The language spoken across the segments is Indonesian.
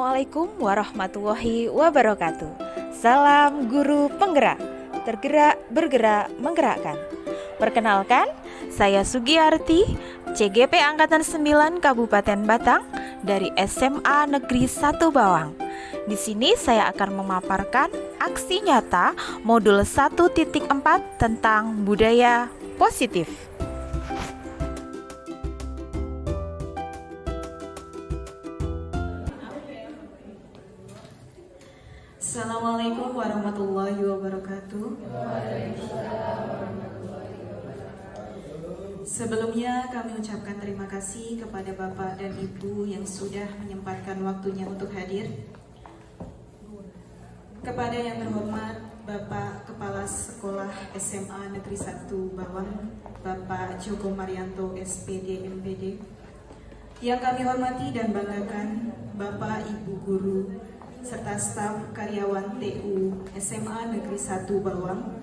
Assalamualaikum warahmatullahi wabarakatuh. Salam guru penggerak, tergerak, bergerak, menggerakkan. Perkenalkan, saya Sugiyarti, CGP Angkatan 9 Kabupaten Batang dari SMA Negeri 1 Bawang. Di sini saya akan memaparkan aksi nyata modul 1.4 tentang budaya positif. Assalamualaikum warahmatullahi wabarakatuh. Sebelumnya kami ucapkan terima kasih kepada Bapak dan Ibu yang sudah menyempatkan waktunya untuk hadir. Kepada yang terhormat Bapak Kepala Sekolah SMA Negeri 1 Bawang, Bapak Joko Marianto SPD MPD. Yang kami hormati dan banggakan Bapak Ibu Guru serta staf karyawan TU SMA Negeri 1 Bawang.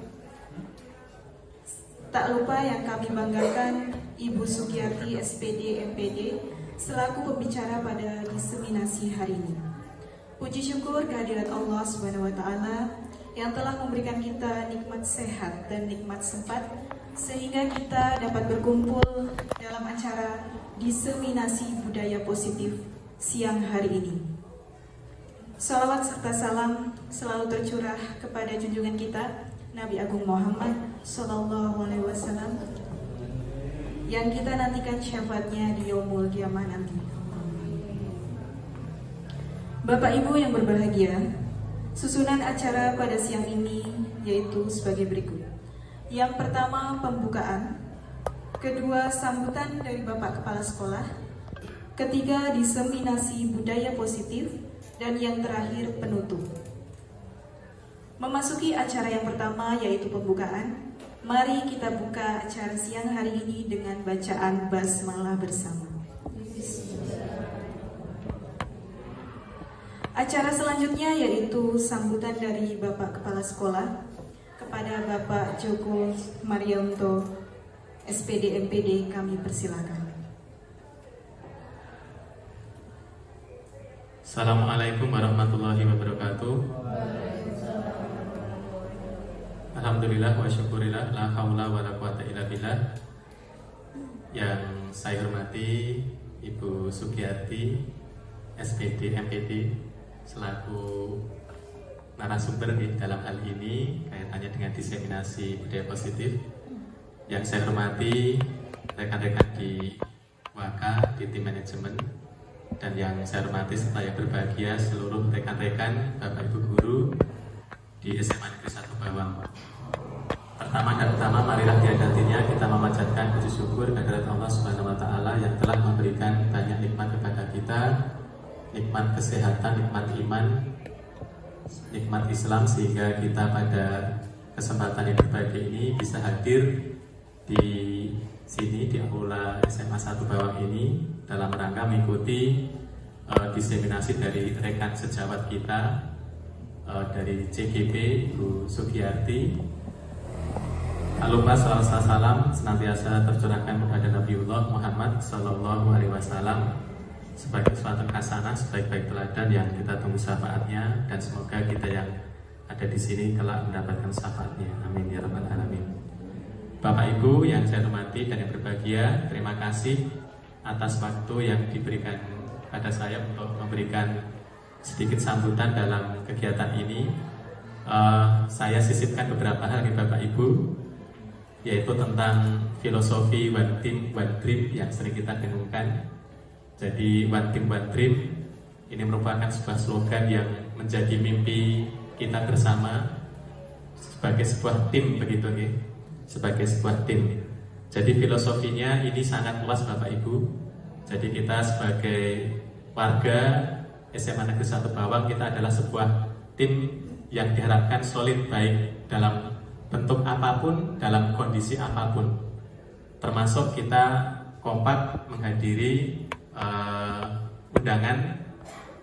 Tak lupa yang kami banggakan Ibu Sugiyarti SPD MPD selaku pembicara pada diseminasi hari ini. Puji syukur kehadirat Allah Subhanahu wa taala yang telah memberikan kita nikmat sehat dan nikmat sempat sehingga kita dapat berkumpul dalam acara diseminasi budaya positif siang hari ini. Salawat serta salam selalu tercurah kepada junjungan kita Nabi Agung Muhammad Sallallahu Alaihi Wasallam yang kita nantikan syafaatnya di yaumul qiyamah nanti. Bapak Ibu yang berbahagia, susunan acara pada siang ini yaitu sebagai berikut. Yang pertama pembukaan, kedua sambutan dari Bapak Kepala Sekolah, ketiga diseminasi budaya positif, dan yang terakhir penutup. Memasuki acara yang pertama yaitu pembukaan, mari kita buka acara siang hari ini dengan bacaan basmalah bersama. Acara selanjutnya yaitu sambutan dari Bapak Kepala Sekolah kepada Bapak Joko Marianto SPD MPD, kami persilakan. Assalamualaikum warahmatullahi wabarakatuh. Alhamdulillah wa syukurillah, la haula wa la quwata illa billah. Yang saya hormati Ibu Sugiyarti SPD MPD selaku narasumber dalam hal ini kaitannya dengan diseminasi budaya positif. Yang saya hormati rekan-rekan di WAKA, di tim manajemen, dan yang saya hormati serta yang berbahagia seluruh rekan-rekan Bapak Ibu Guru di SMA Negeri 1 Bawang. Pertama dan utama, marilah nantinya kita memanjatkan puji syukur kehadirat Allah Subhanahu wa taala yang telah memberikan banyak nikmat kepada kita, nikmat kesehatan, nikmat iman, nikmat Islam, sehingga kita pada kesempatan yang berbahagia ini bisa hadir di sini di aula SMA 1 Bawang ini dalam rangka mengikuti diseminasi dari rekan sejawat kita dari CGP Bu Sugiyarti. Tak lupa salawat salam senantiasa tercurahkan kepada Nabiullah Muhammad Sallallahu Alaihi Wasallam sebagai suatu hasanah, sebaik-baik teladan yang kita tunggu syafaatnya, dan semoga kita yang ada di sini kelak mendapatkan syafaatnya. Amin ya rabbal alamin. Bapak Ibu yang saya hormati dan yang berbahagia, terima kasih atas waktu yang diberikan pada saya untuk memberikan sedikit sambutan dalam kegiatan ini. Saya sisipkan beberapa hal nih Bapak Ibu, yaitu tentang filosofi one team one dream yang sering kita dengungkan. Jadi one team one dream ini merupakan sebuah slogan yang menjadi mimpi kita bersama sebagai sebuah tim, begitu nih, sebagai sebuah tim. Jadi filosofinya ini sangat luas Bapak Ibu. Jadi kita sebagai warga SMA Negeri 1 Bawang, kita adalah sebuah tim yang diharapkan solid, baik dalam bentuk apapun, dalam kondisi apapun. Termasuk kita kompak menghadiri undangan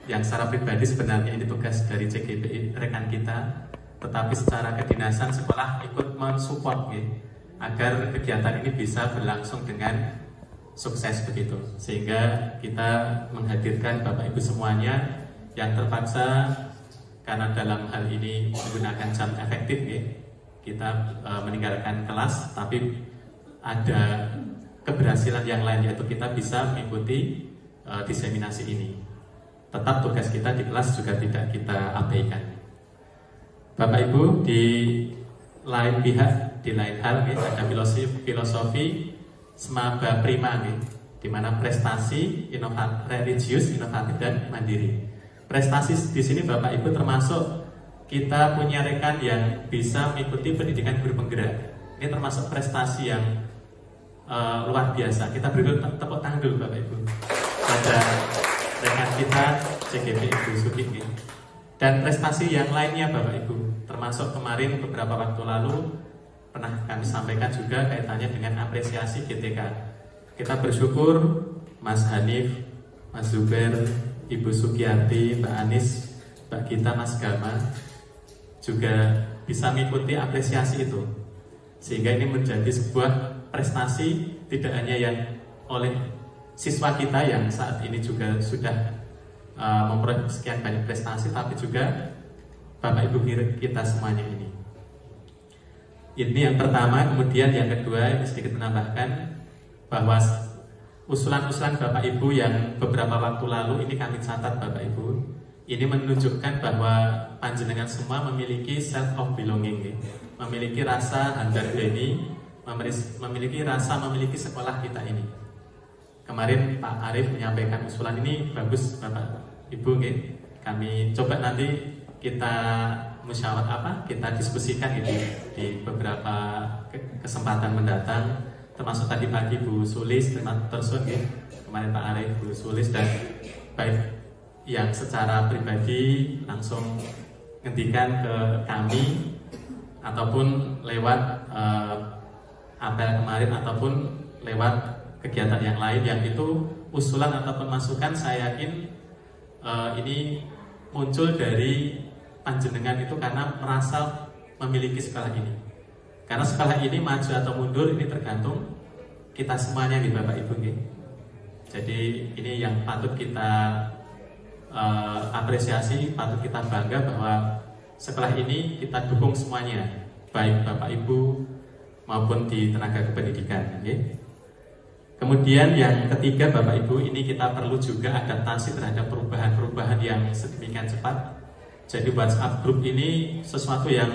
yang secara pribadi sebenarnya ini tugas dari CGP rekan kita, tetapi secara kedinasan sekolah ikut mensupport agar kegiatan ini bisa berlangsung dengan sukses begitu, sehingga kita menghadirkan Bapak Ibu semuanya yang terpaksa karena dalam hal ini menggunakan jam efektif ya, kita meninggalkan kelas, tapi ada keberhasilan yang lain, yaitu kita bisa mengikuti diseminasi ini. Tetap tugas kita di kelas juga tidak kita abaikan. Bapak Ibu, di lain pihak, di lain hal ya, ada filosofi semaba prima ya, di mana prestasi religius, inovatif dan mandiri. Prestasi di sini Bapak Ibu termasuk kita punya rekan yang bisa mengikuti pendidikan guru penggerak. Ini termasuk prestasi yang luar biasa. Kita beri tepuk tangan dulu Bapak Ibu pada rekan kita CGP Ibu Sugih. Dan prestasi yang lainnya Bapak Ibu, termasuk kemarin beberapa waktu lalu pernah kami sampaikan juga kaitannya dengan apresiasi GTK. Kita bersyukur Mas Hanif, Mas Zuber, Ibu Sugiyarti, Mbak Anis, Mbak Gita, Mas Gama juga bisa mengikuti apresiasi itu, sehingga ini menjadi sebuah prestasi tidak hanya yang oleh siswa kita yang saat ini juga sudah memperoleh sekian banyak prestasi, tapi juga Bapak Ibu kita semuanya ini. Ini yang pertama. Kemudian yang kedua, ini sedikit menambahkan bahwa usulan-usulan Bapak Ibu yang beberapa waktu lalu ini kami catat Bapak Ibu, ini menunjukkan bahwa panjenengan semua memiliki self of belonging, memiliki rasa handardeni, memiliki rasa memiliki sekolah kita ini. Kemarin Pak Arief menyampaikan usulan ini bagus Bapak Ibu, kami coba nanti kita musyawarah kita diskusikan di beberapa kesempatan mendatang, termasuk tadi pagi Bu Sulis, terima kasih kemarin Pak Arief, Bu Sulis, dan baik yang secara pribadi langsung ngendikan ke kami ataupun lewat apel kemarin ataupun lewat kegiatan yang lain, yang itu usulan ataupun masukan saya yakin ini muncul dari panjenengan itu karena merasa memiliki sekolah ini. Karena sekolah ini maju atau mundur ini tergantung kita semuanya nih Bapak Ibu nih. Jadi ini yang patut kita apresiasi, patut kita bangga bahwa sekolah ini kita dukung semuanya, baik Bapak Ibu maupun di tenaga kependidikan. Kemudian yang ketiga Bapak Ibu, ini kita perlu juga adaptasi terhadap perubahan-perubahan yang sedemikian cepat. Jadi WhatsApp group ini sesuatu yang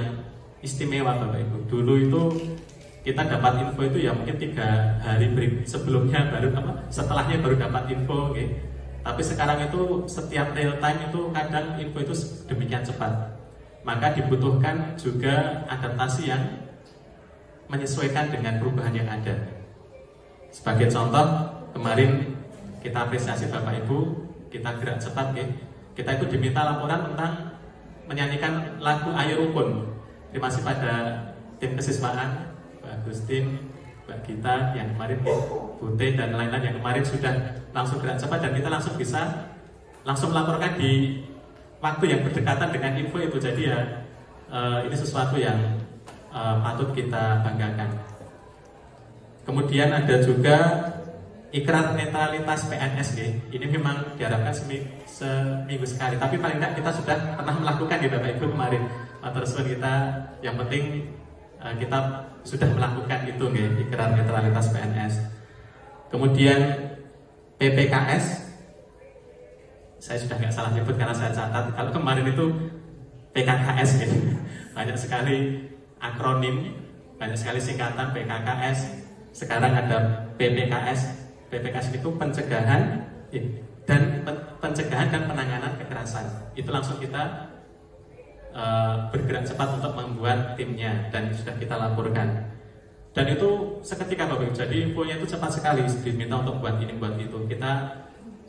istimewa Bapak Ibu. Dulu itu kita dapat info itu ya mungkin 3 hari sebelumnya baru setelahnya baru dapat info, Tapi sekarang itu setiap real time itu kadang info itu demikian cepat. Maka dibutuhkan juga adaptasi yang menyesuaikan dengan perubahan yang ada. Sebagai contoh, kemarin kita apresiasi Bapak Ibu, kita gerak cepat, kita itu diminta laporan tentang menyanyikan lagu Ayo Rukun. Ini masih pada tim kesiswaan, Mbak Agustin, Mbak Gita, yang kemarin Bute dan lain-lain yang kemarin sudah langsung gerak cepat, dan kita langsung bisa langsung melaporkan di waktu yang berdekatan dengan info itu. Jadi ya ini sesuatu yang patut kita banggakan. Kemudian ada juga ikrar netralitas PNS, ini memang diharapkan seminggu sekali, tapi paling tidak kita sudah pernah melakukan Bapak Ibu kemarin. Terus kita yang penting kita sudah melakukan itu, ikrar netralitas PNS. Kemudian PPKS, saya sudah nggak salah nyebut karena saya catat. Kalau kemarin itu PKKS, banyak sekali akronim, banyak sekali singkatan PKKS. Sekarang ada PPKS. PPKS itu pencegahan dan penanganan kekerasan. Itu langsung kita bergerak cepat untuk membuat timnya dan sudah kita laporkan. Dan itu seketika Bapak Ibu. Jadi infonya itu cepat sekali, diminta untuk buat ini buat itu. Kita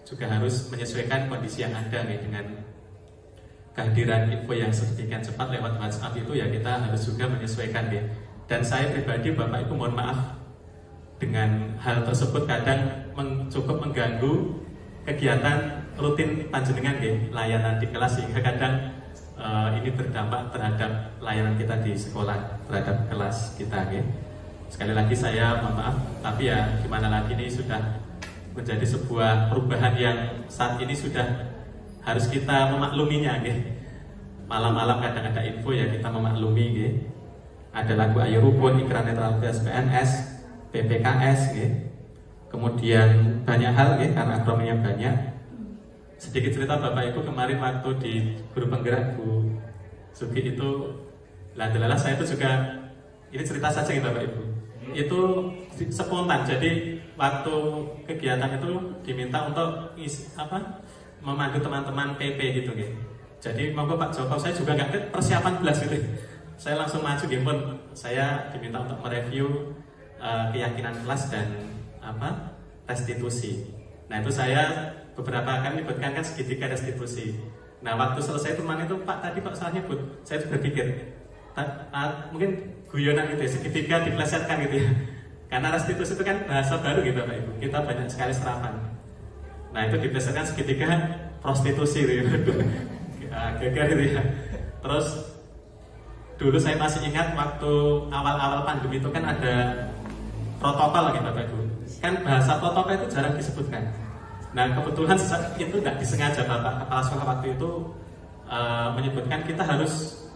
juga harus menyesuaikan kondisi yang ada dengan kehadiran info yang sedemikian cepat lewat WhatsApp itu, ya kita harus juga menyesuaikan. Dan saya pribadi Bapak Ibu mohon maaf dengan hal tersebut, kadang cukup mengganggu kegiatan rutin panjenengan layanan di kelas, sehingga kadang ini berdampak terhadap layanan kita di sekolah, terhadap kelas kita. Sekali lagi saya mohon maaf, tapi ya gimana lagi, ini sudah menjadi sebuah perubahan yang saat ini sudah harus kita memakluminya nggih. Malam-malam kadang ada info ya kita memaklumi nggih. Ada lagu Ayo Rukun, Ikrar Netralitas PNS, PPKS nggih. Kemudian banyak hal nggih karena akromnya banyak. Sedikit cerita Bapak Ibu, kemarin waktu di guru penggerak Bu Sugi itu adalah saya itu juga, ini cerita saja ya Bapak Ibu, itu spontan. Jadi waktu kegiatan itu diminta untuk memandu teman-teman PP gitu gitu. Jadi monggo Pak Joko, saya juga nggak persiapan belas gitu. Saya langsung maju gitu pun. Saya diminta untuk mereview keyakinan kelas dan restitusi. Nah itu saya beberapa kali menyebutkan kan segitiga restitusi. Nah waktu selesai teman itu Pak tadi Pak salah nyebut, saya juga berpikir mungkin guyonan gitu ya, segitiga diplesetkan gitu ya. Karena restitusi itu kan bahasa baru gitu Pak Ibu, kita banyak sekali serapan. Nah itu diplesetkan segitiga prostitusi gitu. Gegar gitu ya. Terus dulu saya masih ingat waktu awal-awal pandemi itu kan ada protokol gitu Bapak Ibu. Kan bahasa protokol itu jarang disebutkan. Nah kebetulan itu tidak disengaja Bapak Kepala Sekolah waktu itu menyebutkan kita harus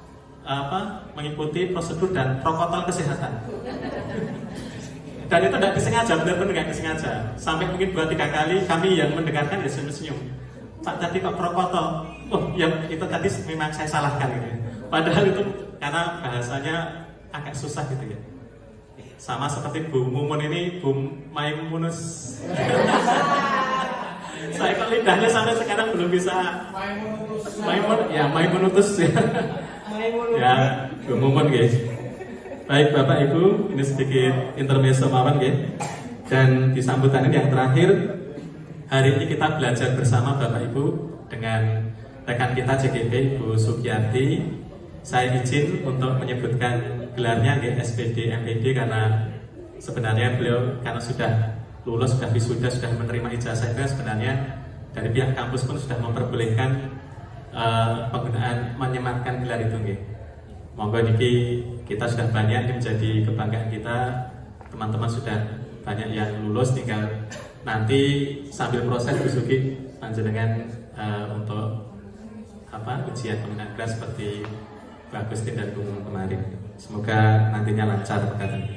mengikuti prosedur dan protokol kesehatan. Dan itu tidak disengaja, benar-benar tidak disengaja. Sampai mungkin 2-3 kali kami yang mendengarkan ya senyum-senyum. Pak tadi kok protokol? Oh yang itu tadi memang saya salahkan gitu. Padahal itu karena bahasanya agak susah gitu ya. Sama seperti Bu Mumun ini, Bu Maimunus. Saya kok lidahnya sampai sekarang belum bisa Maimunutus ya. Ya, Bu Mumun guys. Baik Bapak Ibu, ini sedikit intermezzo mawon guys. Dan di sambutan ini yang terakhir, hari ini kita belajar bersama Bapak Ibu dengan rekan kita JGP Ibu Sugiyarti. Saya izin untuk menyebutkan gelarnya SPD MPD karena sebenarnya beliau karena sudah lulus, sudah wisuda, sudah menerima ijazah itu sebenarnya dari pihak kampus pun sudah memperbolehkan penggunaan menyematkan gelar itu nggih. Monggo niki kita sudah banyak, ini menjadi kebanggaan kita. Teman-teman sudah banyak yang lulus, tinggal nanti sambil proses Bu Sugi panjenengan untuk ujian penggunaan gelar seperti Bagus dan Bung kemarin. Semoga nantinya lancar perkataan.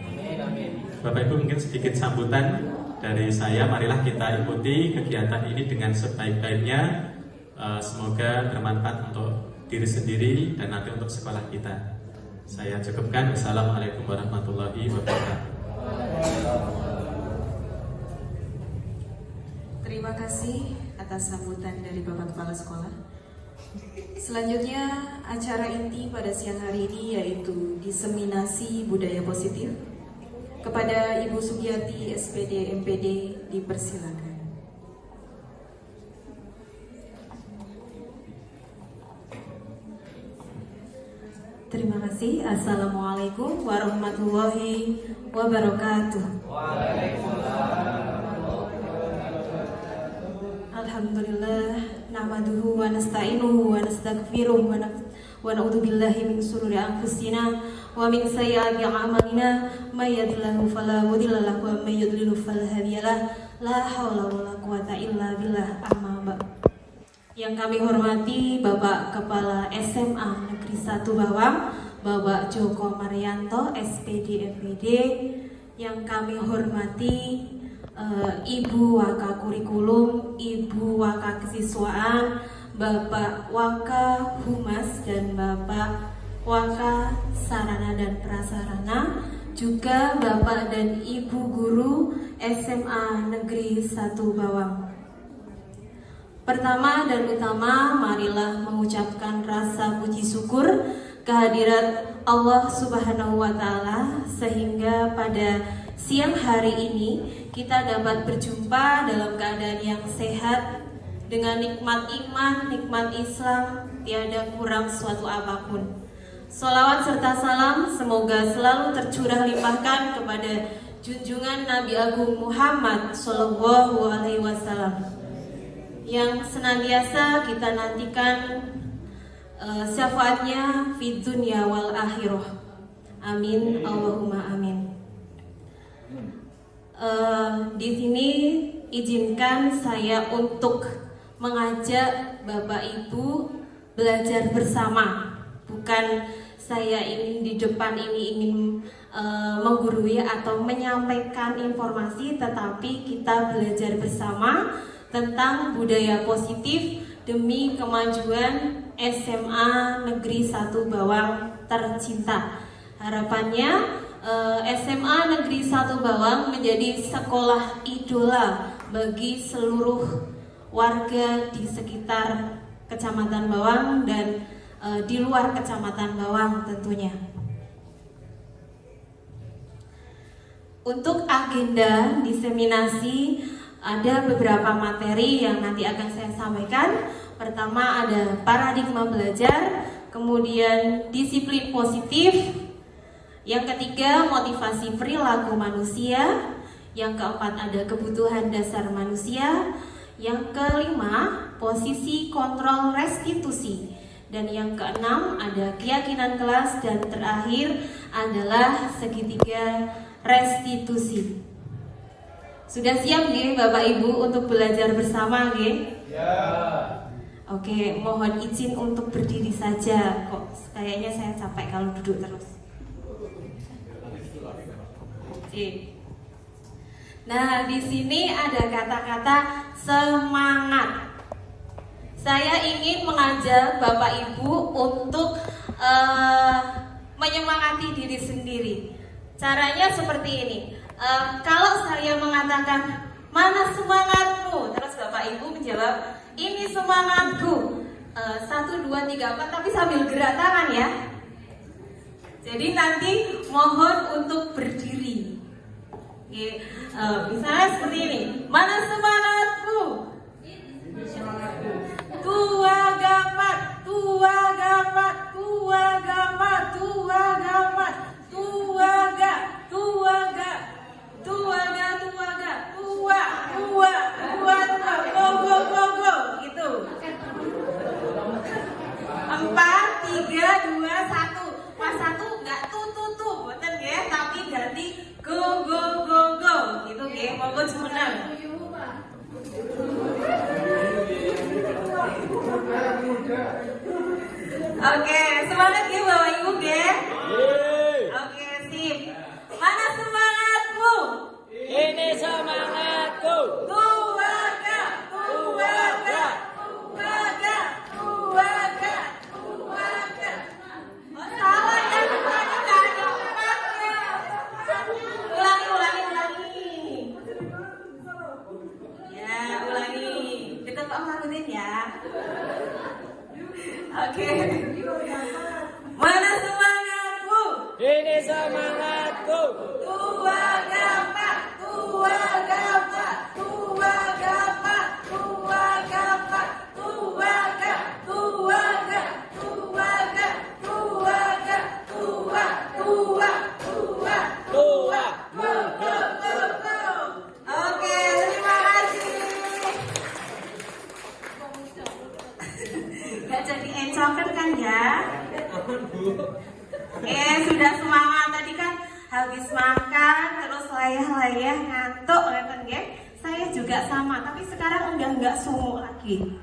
Bapak Ibu mungkin sedikit sambutan dari saya. Marilah kita ikuti kegiatan ini dengan sebaik-baiknya. Semoga bermanfaat untuk diri sendiri dan nanti untuk sekolah kita. Saya cukupkan. Wassalamualaikum warahmatullahi wabarakatuh. Terima kasih atas sambutan dari Bapak Kepala Sekolah. Selanjutnya, acara inti pada siang hari ini yaitu diseminasi budaya positif. Kepada Ibu Sugiyarti SPD MPD dipersilakan. Terima kasih. Assalamualaikum warahmatullahi wabarakatuh. Alhamdulillah, nahmaduhu wa nasta'inuhu wa nastaghfiruh wa na'udzu billahi min shururi anfusina wa min sayyiati a'malina may yahdihillahu fala mudilla lahu wa may yudlil fala hadiyalah. La haula wala quwata illa billah. Amma ba'd. Yang kami hormati Bapak Kepala SMA Negeri 1 Bawang, Bapak Joko Marianto SPD MPD. Yang kami hormati Ibu Waka Kurikulum, Ibu Waka Kesiswaan, Bapak Waka Humas dan Bapak Waka Sarana dan Prasarana, juga Bapak dan Ibu Guru SMA Negeri 1 Bawang. Pertama dan utama, marilah mengucapkan rasa puji syukur kehadirat Allah Subhanahu wa Ta'ala, sehingga pada siang hari ini kita dapat berjumpa dalam keadaan yang sehat dengan nikmat iman, nikmat Islam, tiada kurang suatu apapun. Sholawat serta salam semoga selalu tercurah limpahkan kepada junjungan Nabi Agung Muhammad Sallallahu Alaihi Wasallam yang senantiasa kita nantikan syafaatnya fid dunya wal akhirah. Amin, Allahumma amin. Di sini izinkan saya untuk mengajak Bapak Ibu belajar bersama. Bukan saya ingin di depan ini ingin menggurui atau menyampaikan informasi, tetapi kita belajar bersama tentang budaya positif demi kemajuan SMA Negeri 1 Bawang tercinta. Harapannya SMA Negeri 1 Bawang menjadi sekolah idola bagi seluruh warga di sekitar Kecamatan Bawang dan di luar Kecamatan Bawang tentunya. Untuk agenda diseminasi ada beberapa materi yang nanti akan saya sampaikan. Pertama ada paradigma belajar, kemudian disiplin positif, yang ketiga motivasi perilaku manusia, yang keempat ada kebutuhan dasar manusia, yang kelima posisi kontrol restitusi, dan yang keenam ada keyakinan kelas, dan terakhir adalah segitiga restitusi. Sudah siap nggih Bapak Ibu untuk belajar bersama nggih? Ya. Oke, mohon izin untuk berdiri saja. Kok kayaknya saya capek kalau duduk terus. Oke. Nah, di sini ada kata-kata semangat. Saya ingin mengajak Bapak Ibu untuk menyemangati diri sendiri. Caranya seperti ini. Kalau saya mengatakan mana semangatmu, terus Bapak Ibu menjawab ini semangatku. 1, 2, 3, 4, tapi sambil gerak tangan ya. Jadi nanti mohon untuk berdiri. Oke, misalnya seperti ini. Mana semangatmu? Tua gamat, tua gamat, tua gamat, tua gamat, tua ga, tua ga, tua ga, tua ga, tua, tua, tua, tua, go, go, go, go, gitu. 4, 3, 2, 1. Pas 1 nggak tuh, betul ya, tapi ganti go, go, go, go, gitu ya. Monggo jumeneng. Oke, semangat ya Bapak Ibu ya. Oke, sip. Mana semangatmu? Ini semangatku. Tuaga, tuaga, tuaga, tuaga, tuaga. Oh, salah ya, semuanya nggak ada empatnya. Ulangi. Ya, ulangi. Kita Pak Marudin ya. Oke. Mana semangatmu? Ini semangatku. Tua gamak, tua gamak, tua gamak, tua gamak, tua ga, tua ga, tua ga, tua ga, tua, tua, tua, tua, go, go, go, go. Oke, terima kasih. Gak jadi encoker kan ya? Sudah semangat tadi kan habis makan terus layah-layah ngantuk kan ya? Saya juga sama, tapi sekarang udah nggak sumuk lagi.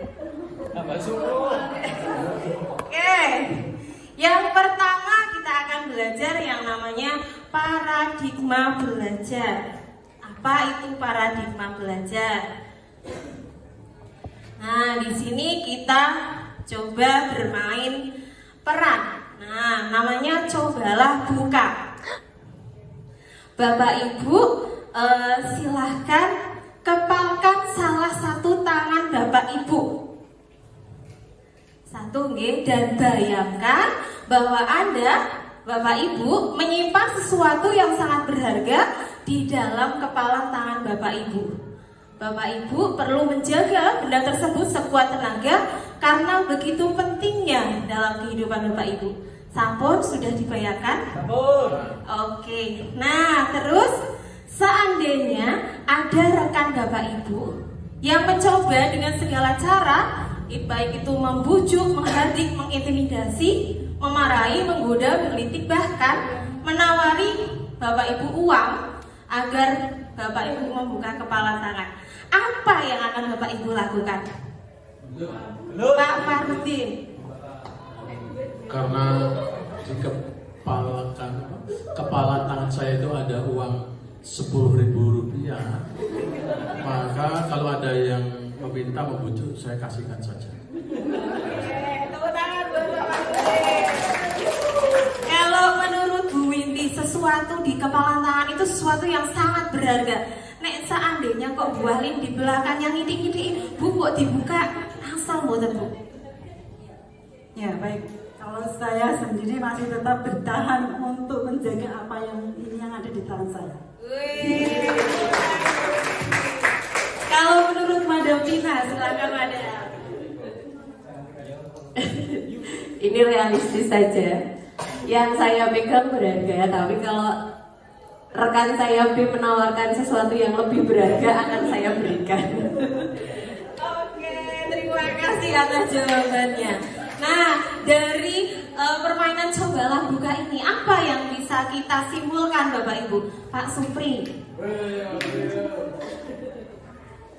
Tambah sumuk. Oke, yang pertama kita akan belajar yang namanya paradigma belajar. Apa itu paradigma belajar? Nah, di sini kita coba bermain peran. Nah, namanya cobalah buka. Bapak Ibu silahkan kepalkan salah satu tangan Bapak Ibu. Satu nggih, dan bayangkan bahwa Anda Bapak Ibu menyimpan sesuatu yang sangat berharga di dalam kepala tangan Bapak Ibu. Bapak Ibu perlu menjaga benda tersebut sekuat tenaga karena begitu pentingnya dalam kehidupan Bapak Ibu. Sampun sudah dibayarkan? Sampun. Oke. Nah, terus seandainya ada rekan Bapak Ibu yang mencoba dengan segala cara, baik itu membujuk, menghardik, mengintimidasi, memarahi, menggoda, mengkritik, bahkan menawari Bapak Ibu uang agar Bapak Ibu membuka kepala tangan. Apa yang akan Bapak Ibu lakukan? Pak Fardin. Karena di kepala tangan saya itu ada uang 10.000 rupiah, maka kalau ada yang meminta membujuk, saya kasihkan saja. Tepuk tangan buat Pak Fardin. Kalau menurut Bu Windy, sesuatu di kepala tangan itu sesuatu yang sangat berharga. Nek seandainya kok Bu Alim di belakangnya ngidik-ngidik, Bu kok dibuka asal mboten Bu? Ya baik, kalau saya sendiri masih tetap bertahan untuk menjaga apa yang ada di tangan saya. Wih. Kalau menurut Madam Tina, silakan Madam. Ini realistis saja. Yang saya pegang berharga, tapi kalau rekan saya B menawarkan sesuatu yang lebih berharga akan saya berikan. Oke, terima kasih atas jawabannya. Nah, dari permainan cobalah buka ini, apa yang bisa kita simpulkan Bapak Ibu? Pak Supri.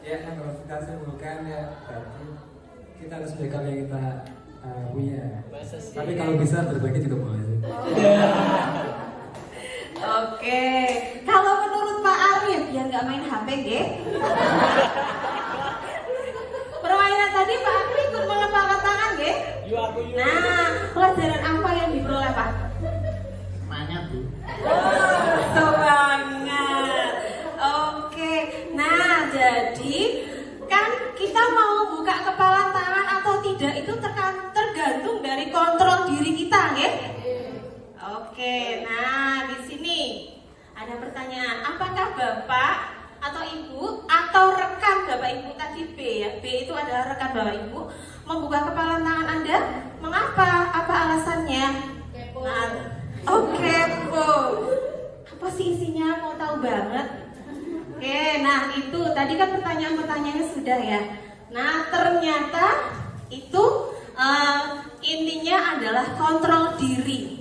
Ya, kalau kita simpulkan ya berarti kita harus menjaga yang kita punya. Tapi kalau bisa berbagi juga boleh. Oke, kalau menurut Pak Arif yang nggak main HP, permainan tadi Pak Arif ikut mengepalkan tangan, Nah, pelajaran apa yang diperoleh Pak? Semangat Bu. Semangat. Oke, nah jadi kan kita mau buka kepala tangan atau tidak itu tergantung dari kontrol diri kita, Oke, nah di sini ada pertanyaan, apakah Bapak atau Ibu atau rekan Bapak Ibu tadi B ya, B itu adalah rekan Bapak Ibu membuka kepala tangan Anda? Mengapa? Apa alasannya? Nah, oke Bu, apa sih isinya? Mau tahu banget? Oke, nah itu tadi kan pertanyaan-pertanyaannya sudah ya. Nah ternyata itu intinya adalah kontrol diri.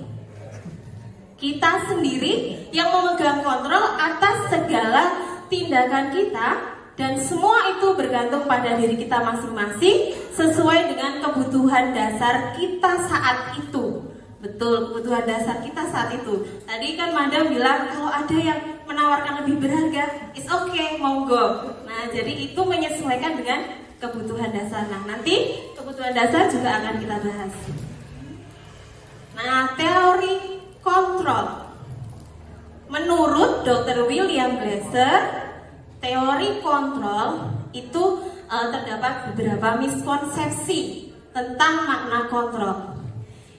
Kita sendiri yang memegang kontrol atas segala tindakan kita, dan semua itu bergantung pada diri kita masing-masing sesuai dengan kebutuhan dasar kita saat itu. Betul, kebutuhan dasar kita saat itu. Tadi kan Madam bilang kalau ada yang menawarkan lebih berharga, it's okay, monggo. Nah, jadi itu menyesuaikan dengan kebutuhan dasar. Nah, nanti kebutuhan dasar juga akan kita bahas. Nah, teori kontrol. Menurut Dr. William Glasser, teori kontrol itu terdapat beberapa miskonsepsi tentang makna kontrol.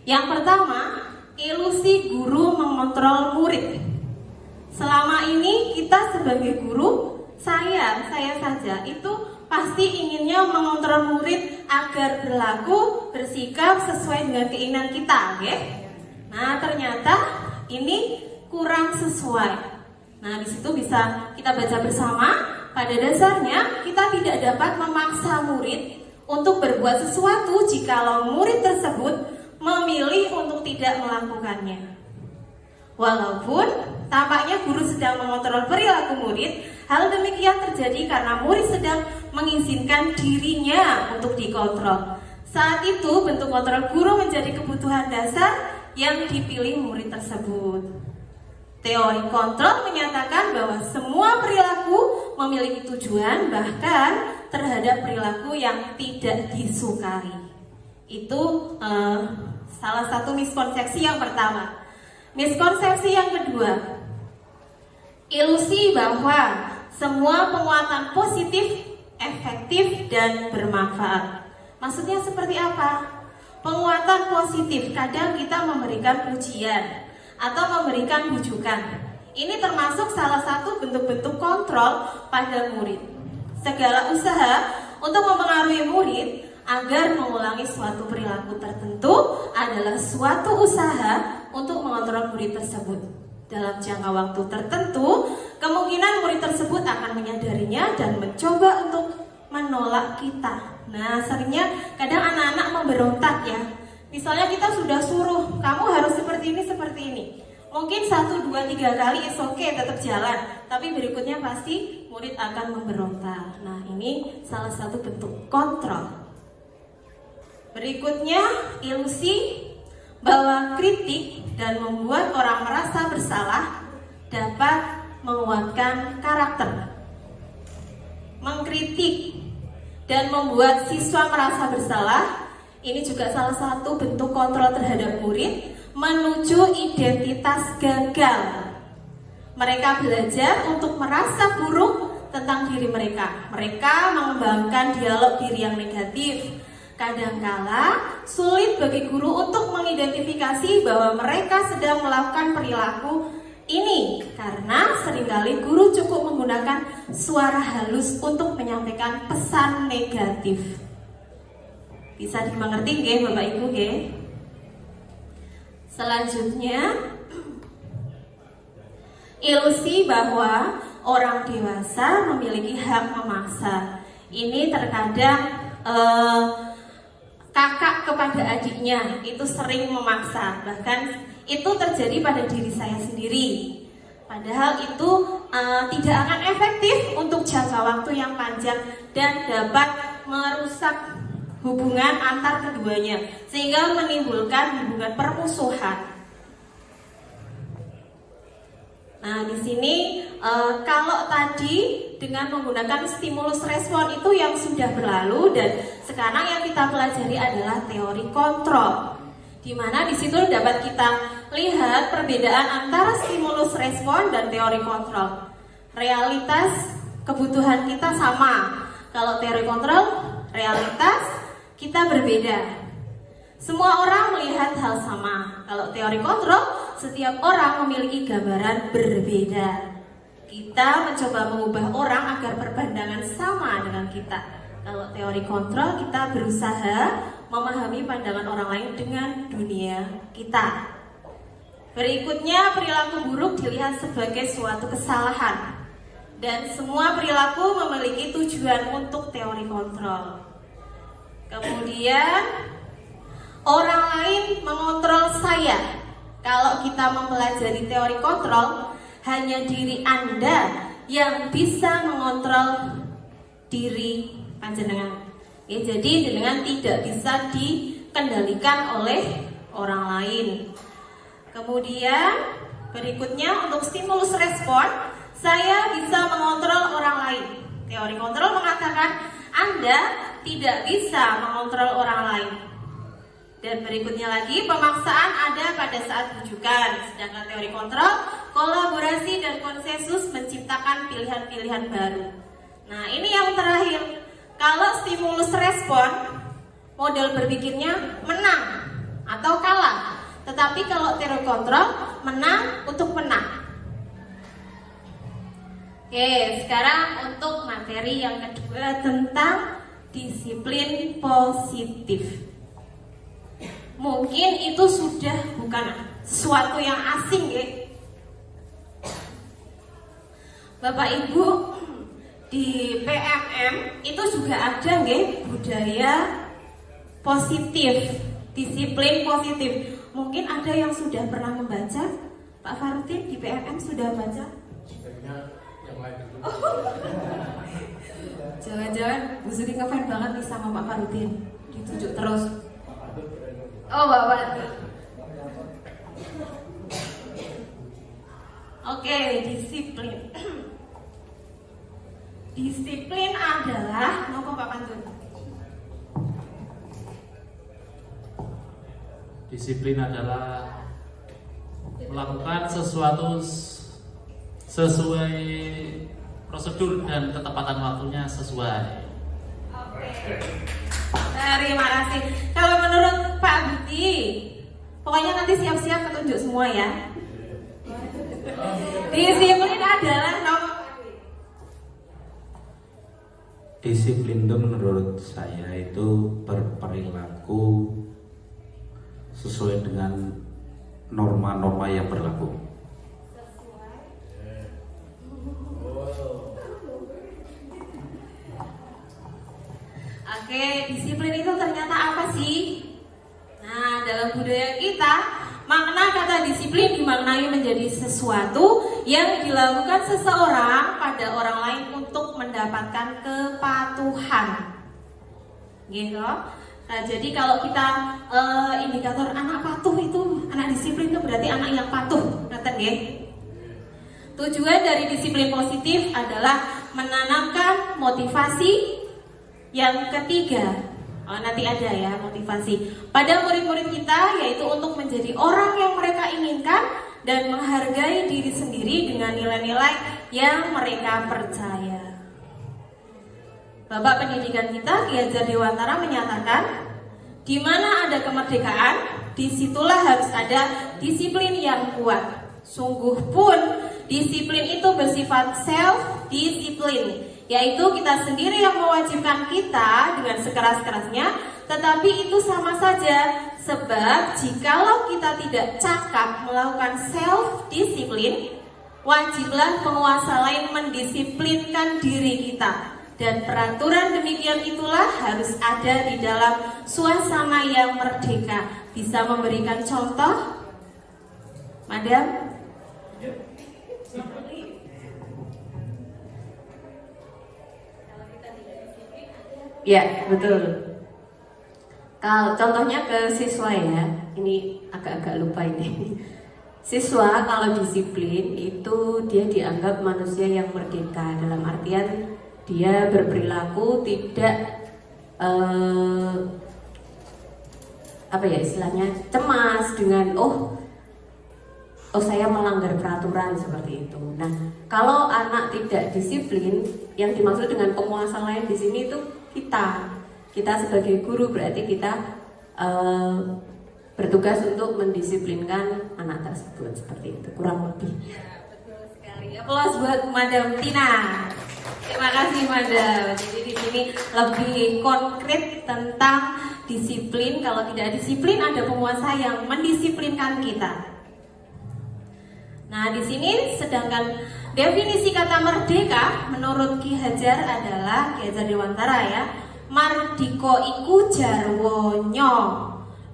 Yang pertama, ilusi guru mengontrol murid. Selama ini kita sebagai guru, saya saja itu pasti inginnya mengontrol murid agar berlaku, bersikap sesuai dengan keinginan kita, Nah, ternyata ini kurang sesuai. Nah, di situ bisa kita baca bersama. Pada dasarnya kita tidak dapat memaksa murid untuk berbuat sesuatu jikalau murid tersebut memilih untuk tidak melakukannya. Walaupun tampaknya guru sedang mengontrol perilaku murid, hal demikian terjadi karena murid sedang mengizinkan dirinya untuk dikontrol. Saat itu bentuk kontrol guru menjadi kebutuhan dasar yang dipilih murid tersebut. Teori kontrol menyatakan bahwa semua perilaku memiliki tujuan, bahkan terhadap perilaku yang tidak disukai. Itu salah satu miskonsepsi yang pertama. Miskonsepsi yang kedua, ilusi bahwa semua penguatan positif, efektif, dan bermanfaat. Maksudnya seperti apa? Penguatan positif, kadang kita memberikan pujian atau memberikan bujukan. Ini termasuk salah satu bentuk-bentuk kontrol pada murid. Segala usaha untuk mempengaruhi murid agar mengulangi suatu perilaku tertentu adalah suatu usaha untuk mengontrol murid tersebut. Dalam jangka waktu tertentu, kemungkinan murid tersebut akan menyadarinya dan mencoba untuk menolak kita. Nah, seringnya kadang anak-anak memberontak ya. Misalnya kita sudah suruh, kamu harus seperti ini, seperti ini. Mungkin 1, 2, 3 kali is okay, tetap jalan. Tapi berikutnya pasti murid akan memberontak. Nah, ini salah satu bentuk kontrol. Berikutnya, ilusi bahwa kritik dan membuat orang merasa bersalah dapat menguatkan karakter. Mengkritik dan membuat siswa merasa bersalah, ini juga salah satu bentuk kontrol terhadap murid menuju identitas gagal. Mereka belajar untuk merasa buruk tentang diri mereka. Mereka mengembangkan dialog diri yang negatif. Kadangkala sulit bagi guru untuk mengidentifikasi bahwa mereka sedang melakukan perilaku ini karena seringkali guru cukup menggunakan suara halus untuk menyampaikan pesan negatif. Bisa dimengerti nggih Bapak Ibu nggih? Selanjutnya, ilusi bahwa orang dewasa memiliki hak memaksa. Ini terkadang kakak kepada adiknya itu sering memaksa, bahkan itu terjadi pada diri saya sendiri. Padahal itu tidak akan efektif untuk jangka waktu yang panjang dan dapat merusak hubungan antar keduanya sehingga menimbulkan hubungan permusuhan. Nah, di sini kalau tadi dengan menggunakan stimulus respon itu yang sudah berlalu, dan sekarang yang kita pelajari adalah teori kontrol, di mana di situ dapat kita lihat perbedaan antara stimulus respon dan teori kontrol. Realitas kebutuhan kita sama. Kalau teori kontrol, realitas kita berbeda. Semua orang melihat hal sama. Kalau teori kontrol, setiap orang memiliki gambaran berbeda. Kita mencoba mengubah orang agar berpandangan sama dengan kita. Kalau teori kontrol, kita berusaha memahami pandangan orang lain dengan dunia kita. Berikutnya, perilaku buruk dilihat sebagai suatu kesalahan. Dan semua perilaku memiliki tujuan untuk teori kontrol. Kemudian, orang lain mengontrol saya. Kalau kita mempelajari teori kontrol, hanya diri Anda yang bisa mengontrol diri panjenengan. Ya, jadi jenengan tidak bisa dikendalikan oleh orang lain. Kemudian berikutnya, untuk stimulus respon, saya bisa mengontrol orang lain. Teori kontrol mengatakan Anda tidak bisa mengontrol orang lain. Dan berikutnya lagi, pemaksaan ada pada saat rujukan. Sedangkan teori kontrol, kolaborasi dan konsensus menciptakan pilihan-pilihan baru. Nah, ini yang terakhir. Kalau stimulus respon, model berpikirnya menang atau kalah. Tetapi kalau teori kontrol, menang untuk menang. Oke, sekarang untuk materi yang kedua tentang disiplin positif. Mungkin itu sudah bukan sesuatu yang asing ya. Bapak Ibu, di PMM itu juga ada nggih budaya positif, disiplin positif. Mungkin ada yang sudah pernah membaca. Pak Farudin di PMM sudah baca? Yang lain dulu. Jangan-jangan Bu Suri ngefans banget nih sama Pak Farudin, ditunjuk terus. Oh, Bapak. Oke, disiplin. Disiplin adalah nopo Pak Pantun? Disiplin adalah melakukan sesuatu sesuai prosedur dan ketepatan waktunya sesuai. Oke. Terima kasih. Kalau menurut Pak Budi, pokoknya nanti siap-siap ketunjuk semua ya. Disiplin adalah nopo? Disiplin itu menurut saya itu berperilaku sesuai dengan norma-norma yang berlaku. Oke, disiplin itu ternyata apa sih? Nah, dalam budaya kita, makna kata disiplin dimaknai menjadi sesuatu yang dilakukan seseorang pada orang lain untuk mendapatkan kepatuhan. Gitu. Nah, jadi kalau kita indikator anak patuh itu, anak disiplin itu berarti anak yang patuh, ngeten nggih. Tujuan dari disiplin positif adalah menanamkan motivasi yang ketiga. Nanti ada ya motivasi pada murid-murid kita, yaitu untuk menjadi orang yang mereka inginkan dan menghargai diri sendiri dengan nilai-nilai yang mereka percaya. Bapak pendidikan kita, Ki Hajar Dewantara menyatakan, di mana ada kemerdekaan, disitulah harus ada disiplin yang kuat. Sungguh pun disiplin itu bersifat self-disiplin, yaitu kita sendiri yang mewajibkan kita dengan sekeras-kerasnya, tetapi itu sama saja. Sebab jikalau kita tidak cakap melakukan self-disiplin, wajiblah penguasa lain mendisiplinkan diri kita. Dan peraturan demikian itulah harus ada di dalam suasana yang merdeka. Bisa memberikan contoh, Madam? Ya, betul. Kalau contohnya ke siswa ya, ini agak-agak lupa ini. Siswa kalau disiplin itu dia dianggap manusia yang merdeka, dalam artian dia berperilaku tidak apa ya istilahnya, cemas dengan oh saya melanggar peraturan seperti itu. Nah, kalau anak tidak disiplin, yang dimaksud dengan penguasa lain di sini itu kita sebagai guru, berarti kita bertugas untuk mendisiplinkan anak tersebut seperti itu, kurang lebih. Ya, betul sekali. Aplaus buat Madam Tina. Terima kasih Madam. Jadi di sini lebih konkret tentang disiplin. Kalau tidak disiplin, ada penguasa yang mendisiplinkan kita. Nah, di sini sedangkan definisi kata merdeka menurut Ki Hajar adalah Ki Hajar Dewantara ya. Mardika iku jarwanya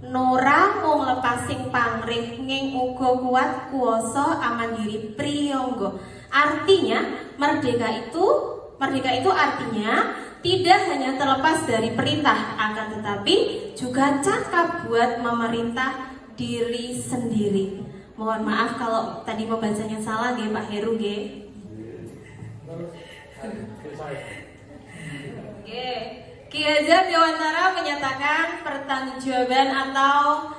nora mung lepasing pamrih ning uga kuat kuwasa amandiri priyangga. Artinya merdeka itu artinya tidak hanya terlepas dari perintah, akan tetapi juga cakap buat memerintah diri sendiri. Mohon maaf kalau tadi membacanya salah nggih Pak Heru nggih. Ki Hajar Dewantara menyatakan pertanggungjawaban atau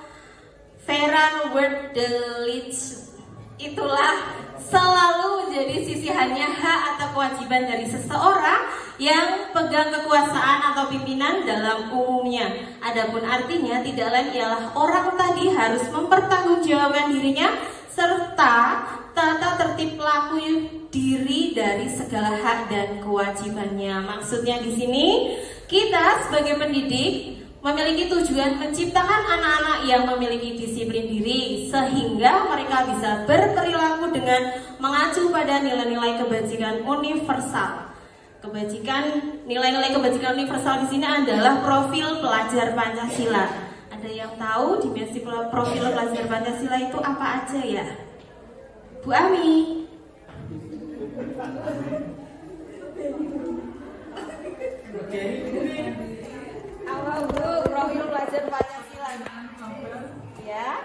Verantwoordelijkheid itulah selalu menjadi sisihannya hak atau kewajiban dari seseorang yang pegang kekuasaan atau pimpinan dalam umumnya. Adapun artinya tidak lain ialah orang tadi harus mempertanggungjawabkan dirinya serta tata tertib laku diri dari segala hak dan kewajibannya. Maksudnya di sini kita sebagai pendidik memiliki tujuan menciptakan anak-anak yang memiliki disiplin diri sehingga mereka bisa berperilaku dengan mengacu pada nilai-nilai kebajikan universal. Nilai-nilai kebajikan universal di sini adalah profil pelajar Pancasila. Ada yang tahu dimensi profil pelajar Pancasila itu apa aja ya? Bu Ami. Awal Bu, profil pelajar Pancasila. Ya.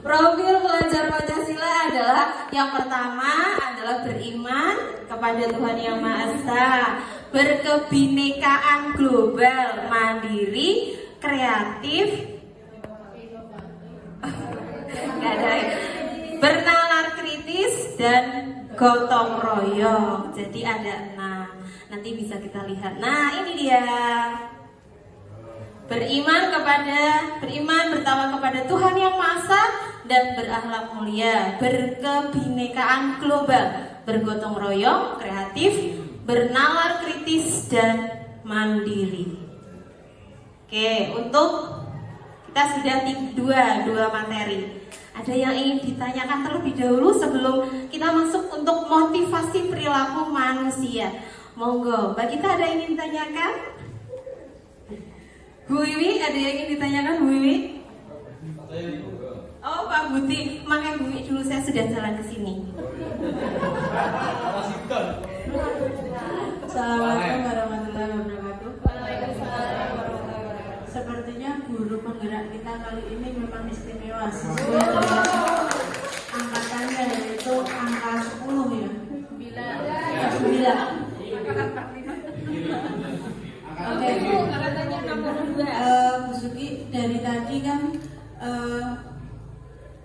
Profil pelajar Pancasila adalah yang pertama adalah beriman kepada Tuhan Yang Maha Esa, berkebinekaan global, mandiri, kreatif, bernalar kritis dan gotong royong. Jadi ada 6. Nanti bisa kita lihat. Nah, ini dia. Beriman pertama kepada Tuhan Yang Maha Esa dan berakhlak mulia, berkebinekaan global, bergotong royong, kreatif, bernalar kritis dan mandiri. Oke, untuk kita sudah dua materi. Ada yang ingin ditanyakan terlebih dahulu sebelum kita masuk untuk motivasi perilaku manusia? Monggo, Mbak Gita ada yang ingin ditanyakan? Bu Wiwi, ada yang ingin ditanyakan Bu Wiwi? Oh Pak Budi, makanya Bumi dulu saya sudah jalan ke sini. Assalamualaikum warahmatullahi wabarakatuh. Waalaikumsalam warahmatullahi wabarakatuh. Sepertinya guru penggerak kita kali ini memang istimewa sesuai dengan angkatannya, yaitu angka 10 ya. 9. Oke, Bu Suki, dari tadi kan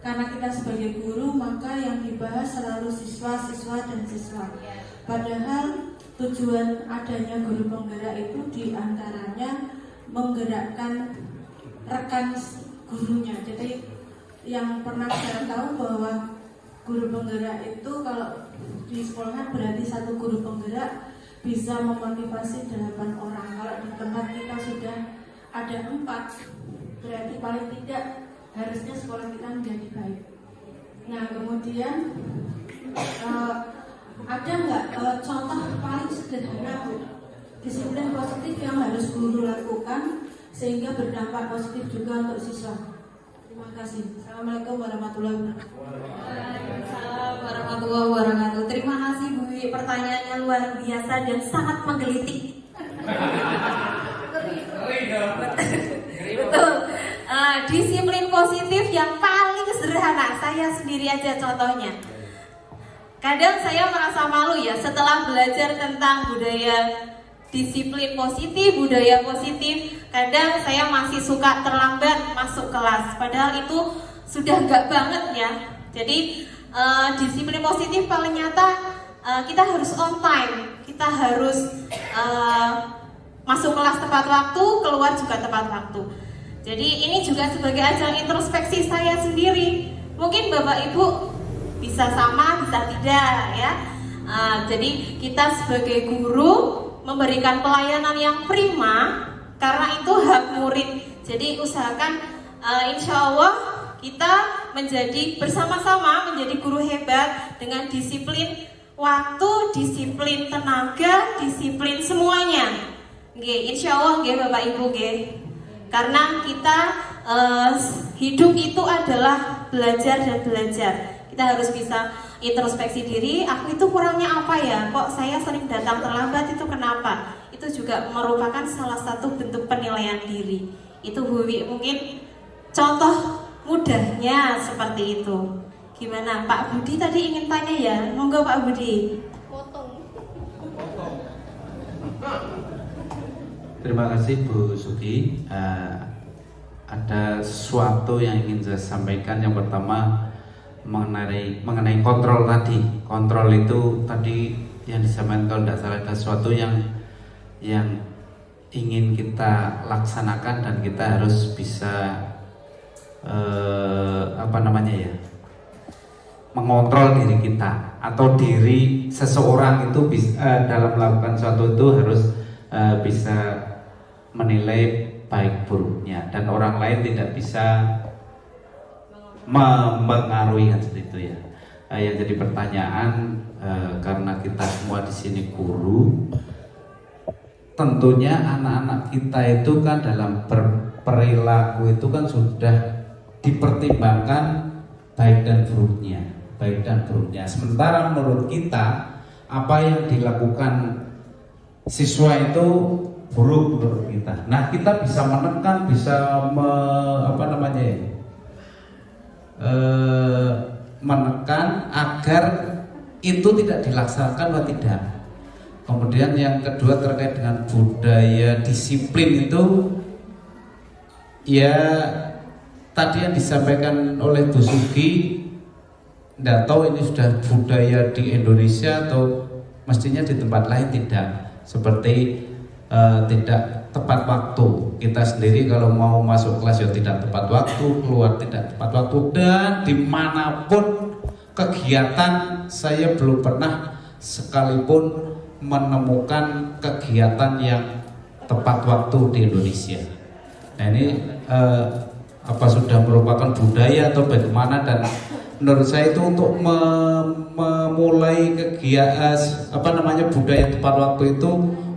karena kita sebagai guru maka yang dibahas selalu siswa dan siswa. Padahal tujuan adanya guru penggerak itu diantaranya menggerakkan rekan gurunya. Jadi yang pernah saya tahu bahwa guru penggerak itu kalau di sekolah berarti satu guru penggerak bisa memotivasi 8 orang. Kalau di tempat kita sudah ada 4, berarti paling tidak harusnya sekolah kita menjadi baik. Nah kemudian ada nggak contoh paling sederhana Bu, disiplin positif yang harus guru lakukan sehingga berdampak positif juga untuk siswa? Terima kasih. Assalamualaikum warahmatullahi wabarakatuh. Waalaikumsalam warahmatullahi wabarakatuh. Terima kasih Bu, pertanyaannya luar biasa dan sangat menggelitik. Betul. Disiplin positif yang paling sederhana, saya sendiri aja contohnya. Kadang saya merasa malu ya setelah belajar tentang budaya disiplin positif, budaya positif. Kadang saya masih suka terlambat masuk kelas, padahal itu sudah enggak banget ya. Jadi disiplin positif paling nyata, kita harus on time, kita harus masuk kelas tepat waktu, keluar juga tepat waktu. Jadi ini juga sebagai ajang introspeksi saya sendiri. Mungkin Bapak Ibu bisa sama, bisa tidak ya. Jadi kita sebagai guru memberikan pelayanan yang prima karena itu hak murid. Jadi usahakan insya Allah kita menjadi bersama-sama menjadi guru hebat dengan disiplin waktu, disiplin tenaga, disiplin semuanya. Nggih, insya Allah nggih Bapak Ibu nggih. Karena kita hidup itu adalah belajar dan belajar. Kita harus bisa introspeksi diri, aku itu kurangnya apa ya? Kok saya sering datang terlambat, itu kenapa? Itu juga merupakan salah satu bentuk penilaian diri. Itu Bu Wi, mungkin contoh mudahnya seperti itu. Gimana Pak Budi tadi ingin tanya ya? Monggo Pak Budi. Terima kasih Bu Suki. Ada sesuatu yang ingin saya sampaikan. Yang pertama mengenai kontrol tadi. Kontrol itu tadi yang disampaikan, kalau tidak salah ada sesuatu yang ingin kita laksanakan dan kita harus bisa mengontrol diri kita atau diri seseorang itu dalam melakukan sesuatu itu harus bisa menilai baik buruknya dan orang lain tidak bisa mempengaruhi seperti itu ya. Yang jadi pertanyaan karena kita semua di sini guru, tentunya anak-anak kita itu kan dalam berperilaku itu kan sudah dipertimbangkan baik dan buruknya. Sementara menurut kita apa yang dilakukan siswa itu buruk menurut kita. Nah, kita bisa menekan, bisa menekan agar itu tidak dilaksanakan atau tidak. Kemudian yang kedua terkait dengan budaya disiplin itu, ya tadi yang disampaikan oleh Bu Sugi, tidak tahu ini sudah budaya di Indonesia atau mestinya di tempat lain tidak. Seperti tidak tepat waktu. Kita sendiri kalau mau masuk kelas ya tidak tepat waktu, keluar tidak tepat waktu, dan dimanapun kegiatan saya belum pernah sekalipun menemukan kegiatan yang tepat waktu di Indonesia. Nah ini apa sudah merupakan budaya atau bagaimana, dan menurut saya itu untuk memulai kegiatan budaya tepat waktu itu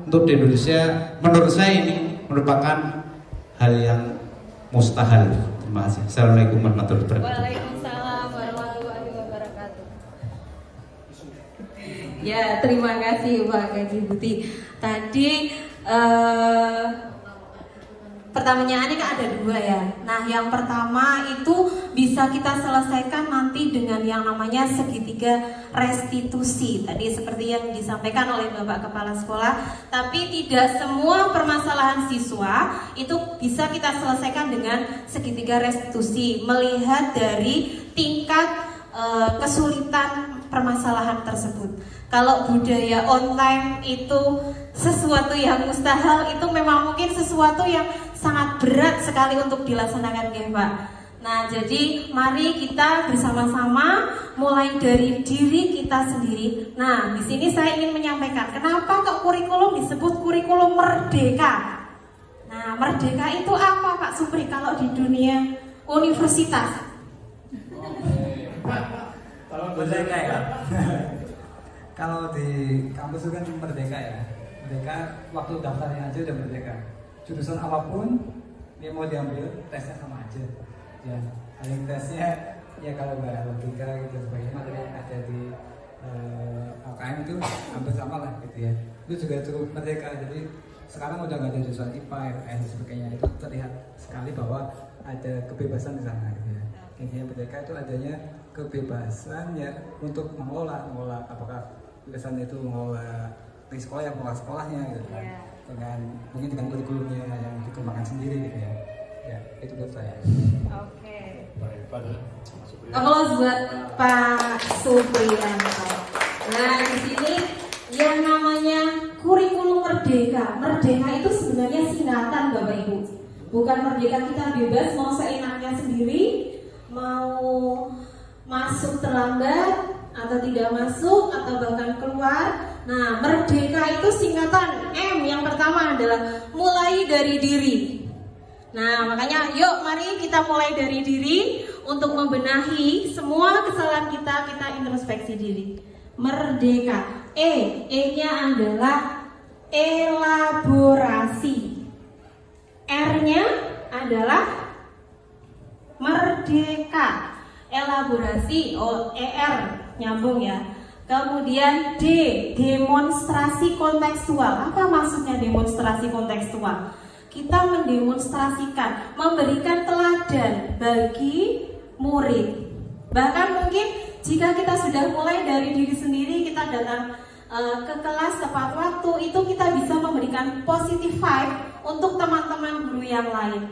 untuk di Indonesia, menurut saya ini merupakan hal yang mustahil. Terima kasih. Assalamualaikum warahmatullahi wabarakatuh. Waalaikumsalam warahmatullahi wabarakatuh. Ya, terima kasih Pak Gaji Buti. Tadi pertanyaannya kan ada dua ya. Nah, yang pertama itu bisa kita selesaikan nanti dengan yang namanya segitiga restitusi. Tadi seperti yang disampaikan oleh Bapak Kepala Sekolah. Tapi tidak semua permasalahan siswa itu bisa kita selesaikan dengan segitiga restitusi. Melihat dari tingkat kesulitan permasalahan tersebut. Kalau budaya online itu sesuatu yang mustahil, itu memang mungkin sesuatu yang sangat berat sekali untuk dilaksanakan, ya Pak. Nah, jadi mari kita bersama-sama mulai dari diri kita sendiri. Nah, di sini saya ingin menyampaikan kenapa kok kurikulum disebut kurikulum merdeka. Nah, merdeka itu apa Pak Supri kalau di dunia universitas? Merdeka ya. Kalau di kampus itu kan merdeka ya. Merdeka waktu daftarnya aja udah merdeka. Jurusan apapun dia mau diambil, tesnya sama aja. Ya, paling tesnya ya kalau nggak logika gitu sebagainya materi yang ada di LKM itu hampir sama lah gitu ya. Itu juga cukup merdeka. Jadi sekarang udah nggak ada jurusan IPA, IPS dan sebagainya. Itu terlihat sekali bahwa ada kebebasan di sana gitu ya. Intinya merdeka itu adanya kebebasan ya untuk mengelola apakah kebebasan itu mengelola di sekolah yang mengelola sekolahnya gitu kan. Dengan mungkin dengan kurikulumnya yang dikembangkan sendiri gitu ya. Ya, itu buat saya. Oke. Aplaus buat Pak Supriyanto. Nah, di sini yang namanya kurikulum merdeka. Merdeka itu sebenarnya singkatan Bapak Ibu. Bukan merdeka kita bebas mau seenaknya sendiri, mau masuk terlambat atau tidak masuk atau bahkan keluar. Nah, merdeka itu singkatan M. Yang pertama adalah mulai dari diri. Nah, makanya yuk mari kita mulai dari diri untuk membenahi semua kesalahan kita introspeksi diri. Merdeka. E-nya adalah elaborasi. R-nya adalah merdeka. Elaborasi, ER nyambung ya. Kemudian D, demonstrasi kontekstual. Apa maksudnya demonstrasi kontekstual? Kita mendemonstrasikan, memberikan teladan bagi murid. Bahkan mungkin jika kita sudah mulai dari diri sendiri, kita datang ke kelas tepat waktu, itu kita bisa memberikan positive vibe untuk teman-teman guru yang lain.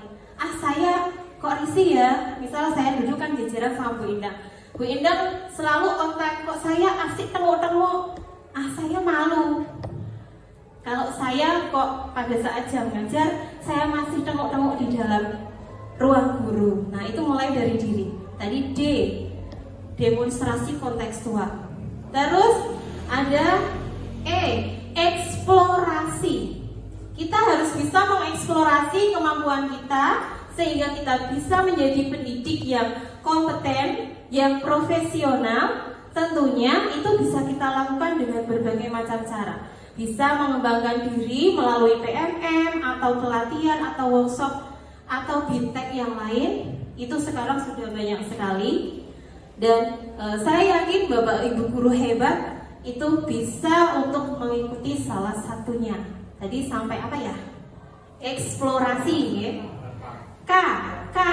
Saya kok risih ya, misalnya saya duduk kan jajaran sama Bu Indah. Bu Indah selalu kontak, kok saya asik tengok-tengok, saya malu. Kalau saya kok pada saat jam ngajar, saya masih tengok-tengok di dalam ruang guru. Nah, itu mulai dari diri. Tadi D, demonstrasi kontekstual. Terus ada E, eksplorasi. Kita harus bisa mengeksplorasi kemampuan kita sehingga kita bisa menjadi pendidik yang kompeten, yang profesional. Tentunya itu bisa kita lakukan dengan berbagai macam cara. Bisa mengembangkan diri melalui PMM atau pelatihan atau workshop atau bintek yang lain. Itu sekarang sudah banyak sekali. Dan saya yakin Bapak Ibu guru hebat itu bisa untuk mengikuti salah satunya. Tadi sampai apa ya? Eksplorasi ya. K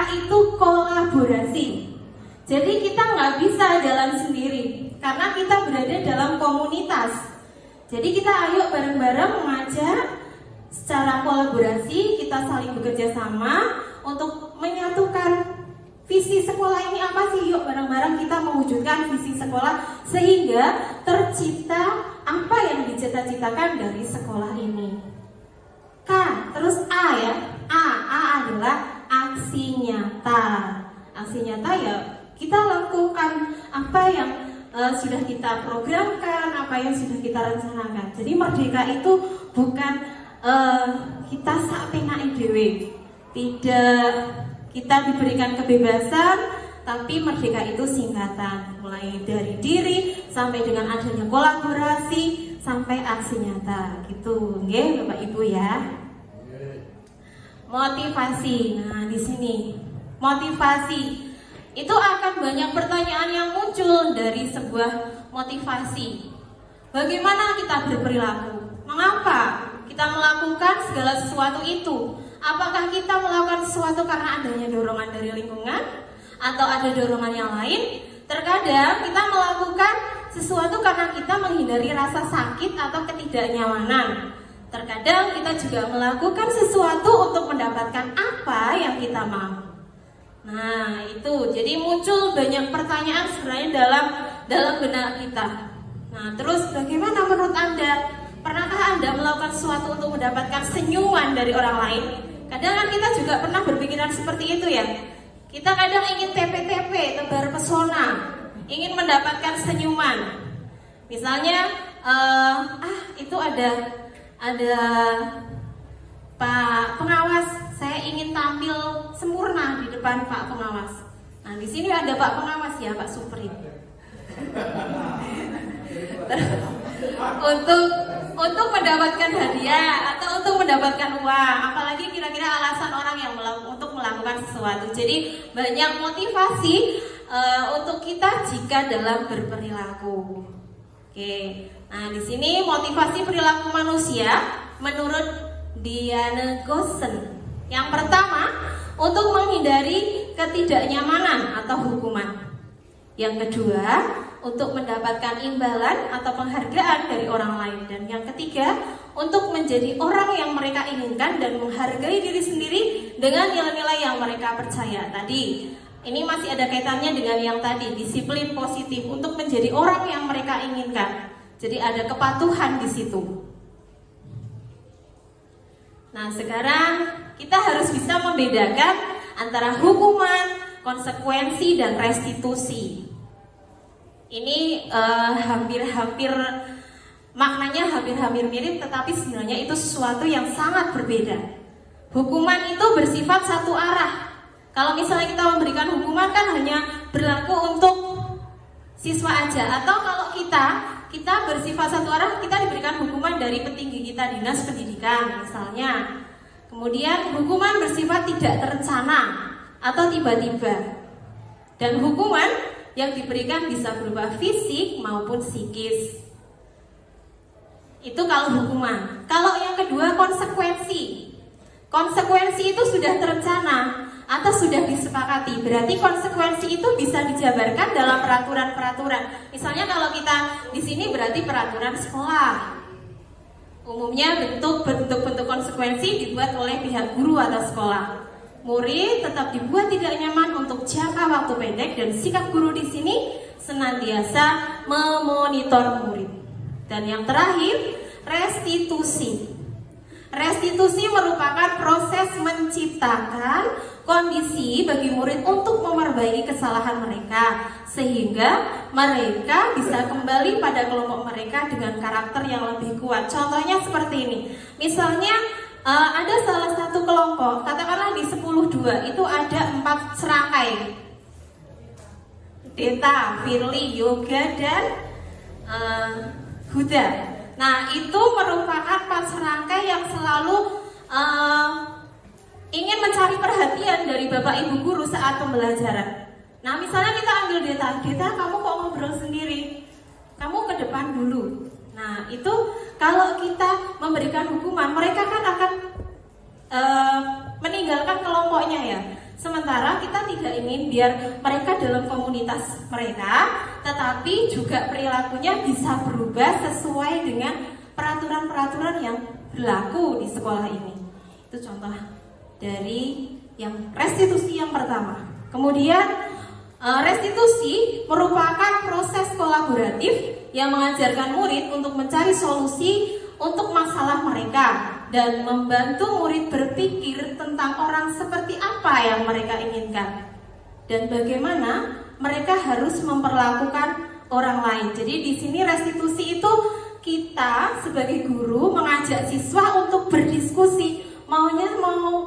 itu kolaborasi. Jadi kita nggak bisa jalan sendiri karena kita berada dalam komunitas. Jadi kita ayo bareng-bareng mengajar secara kolaborasi, kita saling bekerja sama untuk menyatukan visi sekolah ini apa sih? Yuk bareng-bareng kita mewujudkan visi sekolah sehingga tercipta apa yang dicita-citakan dari sekolah ini. K, terus A ya. A adalah aksi nyata. Aksi nyata ya kita lakukan apa yang sudah kita programkan, apa yang sudah kita rencanakan. Jadi merdeka itu bukan kita sak penake dhewe. Tidak, kita diberikan kebebasan, tapi merdeka itu singkatan. Mulai dari diri sampai dengan adanya kolaborasi sampai aksi nyata. Gitu, nggih Bapak Ibu ya. Motivasi. Nah, di sini motivasi. Itu akan banyak pertanyaan yang muncul dari sebuah motivasi. Bagaimana kita berperilaku? Mengapa kita melakukan segala sesuatu itu? Apakah kita melakukan sesuatu karena adanya dorongan dari lingkungan atau ada dorongan yang lain? Terkadang kita melakukan sesuatu karena kita menghindari rasa sakit atau ketidaknyamanan. Terkadang kita juga melakukan sesuatu untuk mendapatkan apa yang kita mau. Nah, itu jadi muncul banyak pertanyaan sebenarnya dalam benak kita. Nah, terus bagaimana menurut Anda? Pernahkah Anda melakukan sesuatu untuk mendapatkan senyuman dari orang lain? Kadang kan kita juga pernah berpikiran seperti itu ya. Kita kadang ingin TP-TP, tebar pesona, ingin mendapatkan senyuman. Misalnya, itu ada Pak pengawas, saya ingin tampil sempurna di depan Pak pengawas. Nah, di sini ada Pak pengawas ya, Pak Supri. Untuk mendapatkan hadiah atau untuk mendapatkan uang, apalagi kira-kira alasan orang yang untuk melakukan sesuatu. Jadi banyak motivasi untuk kita jika dalam berperilaku. Oke, nah di sini motivasi perilaku manusia menurut Diana Gosen. Yang pertama, untuk menghindari ketidaknyamanan atau hukuman. Yang kedua, untuk mendapatkan imbalan atau penghargaan dari orang lain. Dan yang ketiga, untuk menjadi orang yang mereka inginkan dan menghargai diri sendiri dengan nilai-nilai yang mereka percaya. Tadi, ini masih ada kaitannya dengan yang tadi, disiplin positif untuk menjadi orang yang mereka inginkan. Jadi ada kepatuhan di situ. Nah, sekarang kita harus bisa membedakan antara hukuman, konsekuensi, dan restitusi. Ini hampir-hampir maknanya hampir-hampir mirip, tetapi sebenarnya itu sesuatu yang sangat berbeda. Hukuman itu bersifat satu arah. Kalau misalnya kita memberikan hukuman kan hanya berlaku untuk siswa aja. Atau kalau kita bersifat satu arah, kita diberikan hukuman dari petinggi kita, dinas pendidikan misalnya. Kemudian hukuman bersifat tidak terencana atau tiba-tiba. Dan hukuman yang diberikan bisa berupa fisik maupun psikis. Itu kalau hukuman. Kalau yang kedua konsekuensi. Konsekuensi itu sudah terencana atau sudah disepakati. Berarti konsekuensi itu bisa dijabarkan dalam peraturan-peraturan. Misalnya kalau kita di sini berarti peraturan sekolah. Umumnya bentuk-bentuk konsekuensi dibuat oleh pihak guru atau sekolah. Murid tetap dibuat tidak nyaman untuk jangka waktu pendek dan sikap guru di sini senantiasa memonitor murid. Dan yang terakhir, restitusi. Restitusi merupakan proses menciptakan kondisi bagi murid untuk memperbaiki kesalahan mereka sehingga mereka bisa kembali pada kelompok mereka dengan karakter yang lebih kuat. Contohnya seperti ini. Misalnya ada salah satu kelompok, katakanlah di 10-2 itu ada 4 serangkai. Deta, Firly, Yoga, dan Huda. Nah, itu merupakan 4 serangkai yang selalu ingin mencari perhatian dari Bapak Ibu Guru saat pembelajaran. Nah, misalnya kita ambil Deta, kamu kok ngobrol sendiri? Kamu ke depan dulu. Nah, itu kalau kita memberikan hukuman, mereka kan akan meninggalkan kelompoknya ya. Sementara kita tidak ingin biar mereka dalam komunitas mereka, tetapi juga perilakunya bisa berubah sesuai dengan peraturan-peraturan yang berlaku di sekolah ini. Itu contoh dari yang restitusi yang pertama. Kemudian restitusi merupakan proses kolaboratif yang mengajarkan murid untuk mencari solusi untuk masalah mereka dan membantu murid berpikir tentang orang seperti apa yang mereka inginkan dan bagaimana mereka harus memperlakukan orang lain. Jadi di sini restitusi itu kita sebagai guru mengajak siswa untuk berdiskusi,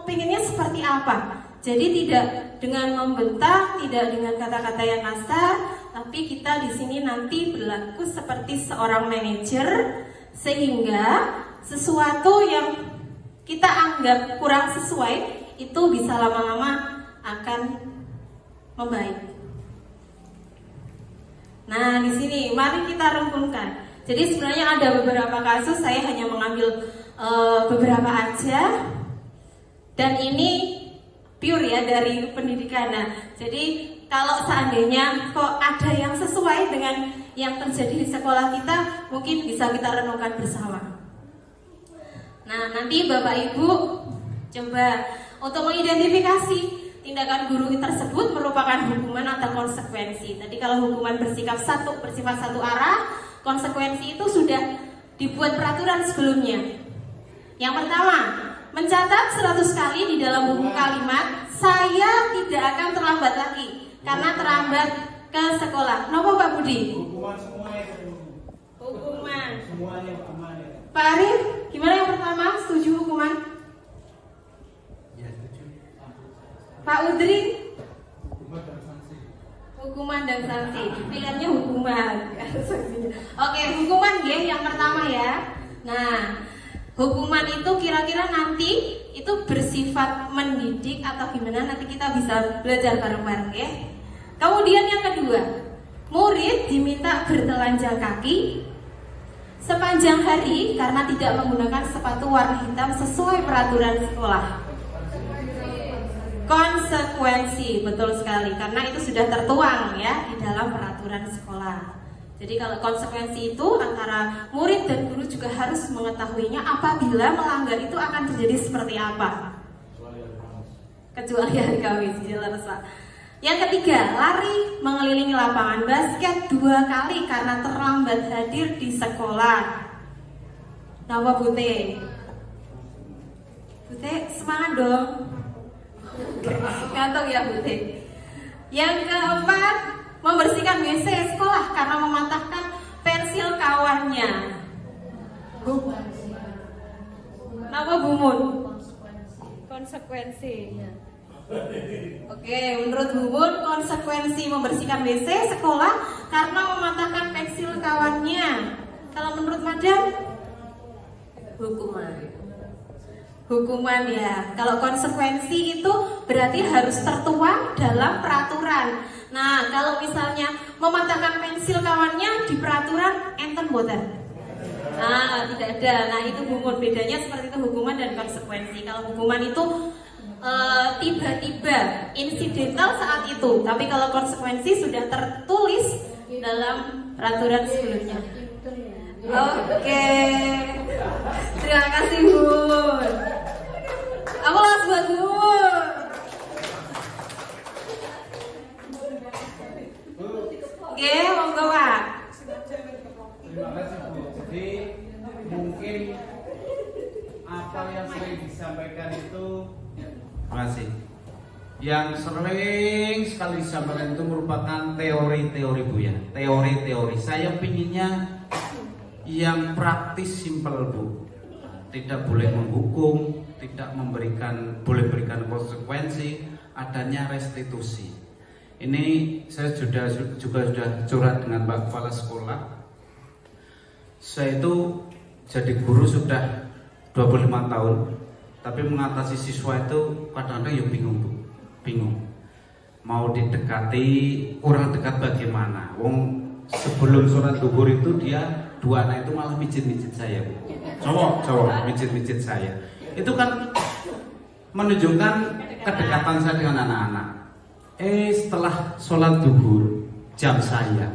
pengennya seperti apa. Jadi tidak dengan membentak, tidak dengan kata-kata yang kasar, tapi kita di sini nanti berlaku seperti seorang manajer sehingga sesuatu yang kita anggap kurang sesuai itu bisa lama-lama akan membaik. Nah, di sini mari kita runtuhkan. Jadi sebenarnya ada beberapa kasus, saya hanya mengambil beberapa aja, dan ini pure ya dari pendidikan. Nah, jadi kalau seandainya kok ada yang sesuai dengan yang terjadi di sekolah kita, mungkin bisa kita renungkan bersama. Nah, nanti Bapak Ibu coba untuk mengidentifikasi tindakan guru tersebut merupakan hukuman atau konsekuensi. Tadi kalau hukuman bersifat satu arah, konsekuensi itu sudah dibuat peraturan sebelumnya. Yang pertama, mencatat 100 kali di dalam buku kalimat, saya tidak akan terlambat lagi karena terlambat ke sekolah. Nopo Pak Budi? Hukuman semuanya. Hukuman. Semuanya hukuman. Pak Arif, gimana yang pertama? Setuju hukuman? Ya, setuju. Pak Udri? Hukuman dan sanksi. Hukuman dan sanksi. Pilihannya hukuman. Oke, hukuman ya yang pertama ya. Nah, hukuman itu kira-kira nanti itu bersifat mendidik atau gimana, nanti kita bisa belajar bareng-bareng ya. Kemudian yang kedua, murid diminta bertelanjang kaki sepanjang hari karena tidak menggunakan sepatu warna hitam sesuai peraturan sekolah. Konsekuensi, betul sekali, karena itu sudah tertuang ya di dalam peraturan sekolah. Jadi kalau konsekuensi itu antara murid dan guru juga harus mengetahuinya apabila melanggar itu akan terjadi seperti apa. Kecuali hari Kamis, jelas Pak. Yang ketiga, lari mengelilingi lapangan basket 2 kali karena terlambat hadir di sekolah. Nama Bute? Bute semangat dong. Gantung ya Bute. Yang keempat, membersihkan WC sekolah karena mematahkan pensil kawannya. Nama Bumun? Konsekuensi. Oke, menurut Bumun konsekuensi membersihkan WC sekolah karena mematahkan pensil kawannya. Kalau menurut Madam? Hukuman. Hukuman ya. Kalau konsekuensi itu berarti harus tertuang dalam peraturan. Nah, kalau misalnya mematahkan pensil kawannya di peraturan enten boten. Nah, tidak ada. Nah, itu Bumun, bedanya seperti itu hukuman dan konsekuensi. Kalau hukuman itu tiba-tiba, insidental saat itu, tapi kalau konsekuensi sudah tertulis dalam peraturan sebelumnya. Oke, terima kasih Bun. Aplaus buat Bun. Oke, monggo Pak. Terima kasih Bu. Jadi mungkin apa yang sering disampaikan itu. Terima kasih. Yang sering sekali disampaikan itu merupakan teori-teori Bu ya. Teori-teori. Saya pinginnya yang praktis, simpel Bu. Tidak boleh menghukum, tidak boleh berikan konsekuensi, adanya restitusi. Ini saya juga sudah curhat dengan Pak Kepala Sekolah. Saya itu jadi guru sudah 25 tahun. Tapi mengatasi siswa itu kadang-kadang ya bingung Bu. Bingung. Mau didekati kurang dekat bagaimana? Wong sebelum sholat zuhur itu dia 2 anak itu malah mijit-mijit saya Bu. Cowok mijit-mijit saya. Itu kan menunjukkan kedekatan saya dengan anak-anak. Setelah sholat zuhur jam saya,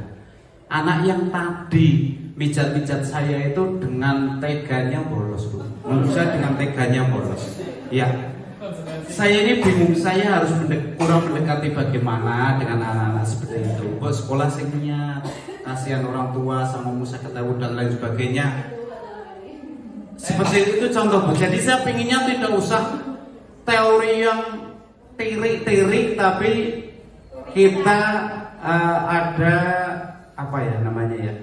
anak yang tadi mijat-mijat saya itu dengan teganya bolos Bu. Menurut saya dengan teganya bolos. Ya. Saya ini bingung, saya harus kurang mendekati bagaimana dengan anak-anak seperti itu. Buat sekolah singnya, kasihan orang tua sama musa ketahui dan lain sebagainya. Seperti itu contoh Bu. Jadi saya pinginnya tidak usah teori yang teori, tapi kita ada apa ya namanya ya,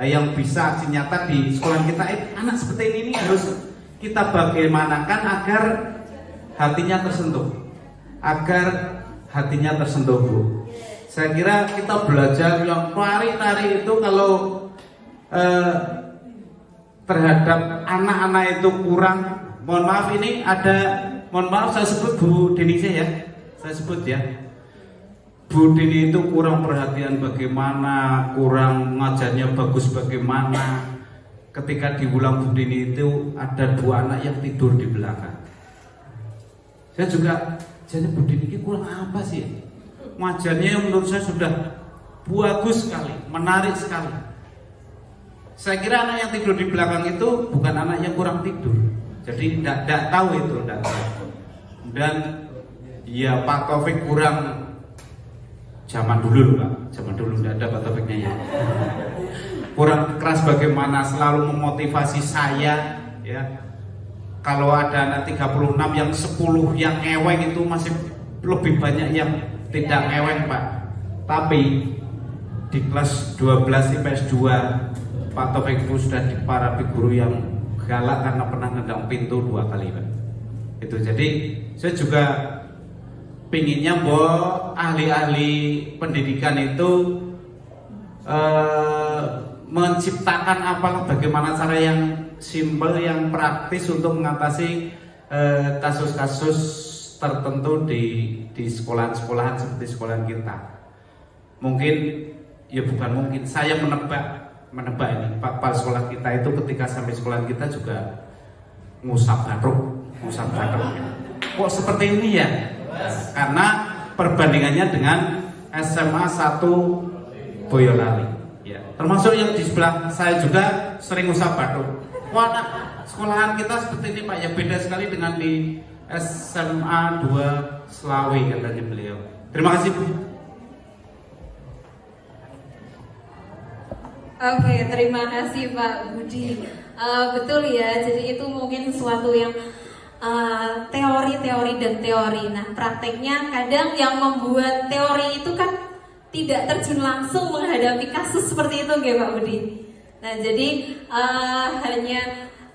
yang bisa aksi nyata di sekolah kita. Anak seperti ini harus kita bagaimanakan agar hatinya tersentuh, Bu. Saya kira kita belajar yang tari itu kalau terhadap anak-anak itu kurang. Mohon maaf saya sebut Bu Denise ya. saya sebut ya, Bu Dini itu kurang perhatian bagaimana, kurang ngajarnya bagus bagaimana. Ketika diulang Bu Dini itu ada 2 anak yang tidur di belakang. Saya juga, jadi Bu Dini ini kurang apa sih? Ngajarnya yang menurut saya sudah bagus sekali, menarik sekali. Saya kira anak yang tidur di belakang itu bukan anak yang kurang tidur. Jadi tidak tahu itu, tidak tahu. Dan ya Pak Taufik kurang zaman dulu Pak, zaman dulu tidak ada Pak Taufiknya ya. Kurang keras bagaimana selalu memotivasi saya ya. Kalau ada anak 36 yang 10 yang ngeweng itu masih lebih banyak yang tidak ngeweng Pak. Tapi di kelas 12 IPS 2 Pak Taufik itu sudah diparapi guru yang galak karena pernah ngedang pintu 2 kali Pak. Itu jadi saya juga pinginnya bahwa ahli-ahli pendidikan itu menciptakan bagaimana cara yang simpel, yang praktis untuk mengatasi kasus-kasus tertentu di sekolahan-sekolahan seperti sekolahan kita. Mungkin ya bukan mungkin, saya menebak ini Pak sekolah kita itu ketika sampai sekolahan kita juga ngusap batruk ya. Kok seperti ini ya? Karena perbandingannya dengan SMA 1 Boyolali ya. Termasuk yang di sebelah saya juga sering ngusap batruk. Wah, sekolahan kita seperti ini Pak, ya beda sekali dengan di SMA 2 Slawi katanya beliau. Terima kasih Bu. Oke, terima kasih Pak Budi. Betul ya, jadi itu mungkin sesuatu yang teori-teori dan teori. Nah, prakteknya kadang yang membuat teori itu kan tidak terjun langsung menghadapi kasus seperti itu, ya Pak Budi. Nah, jadi hanya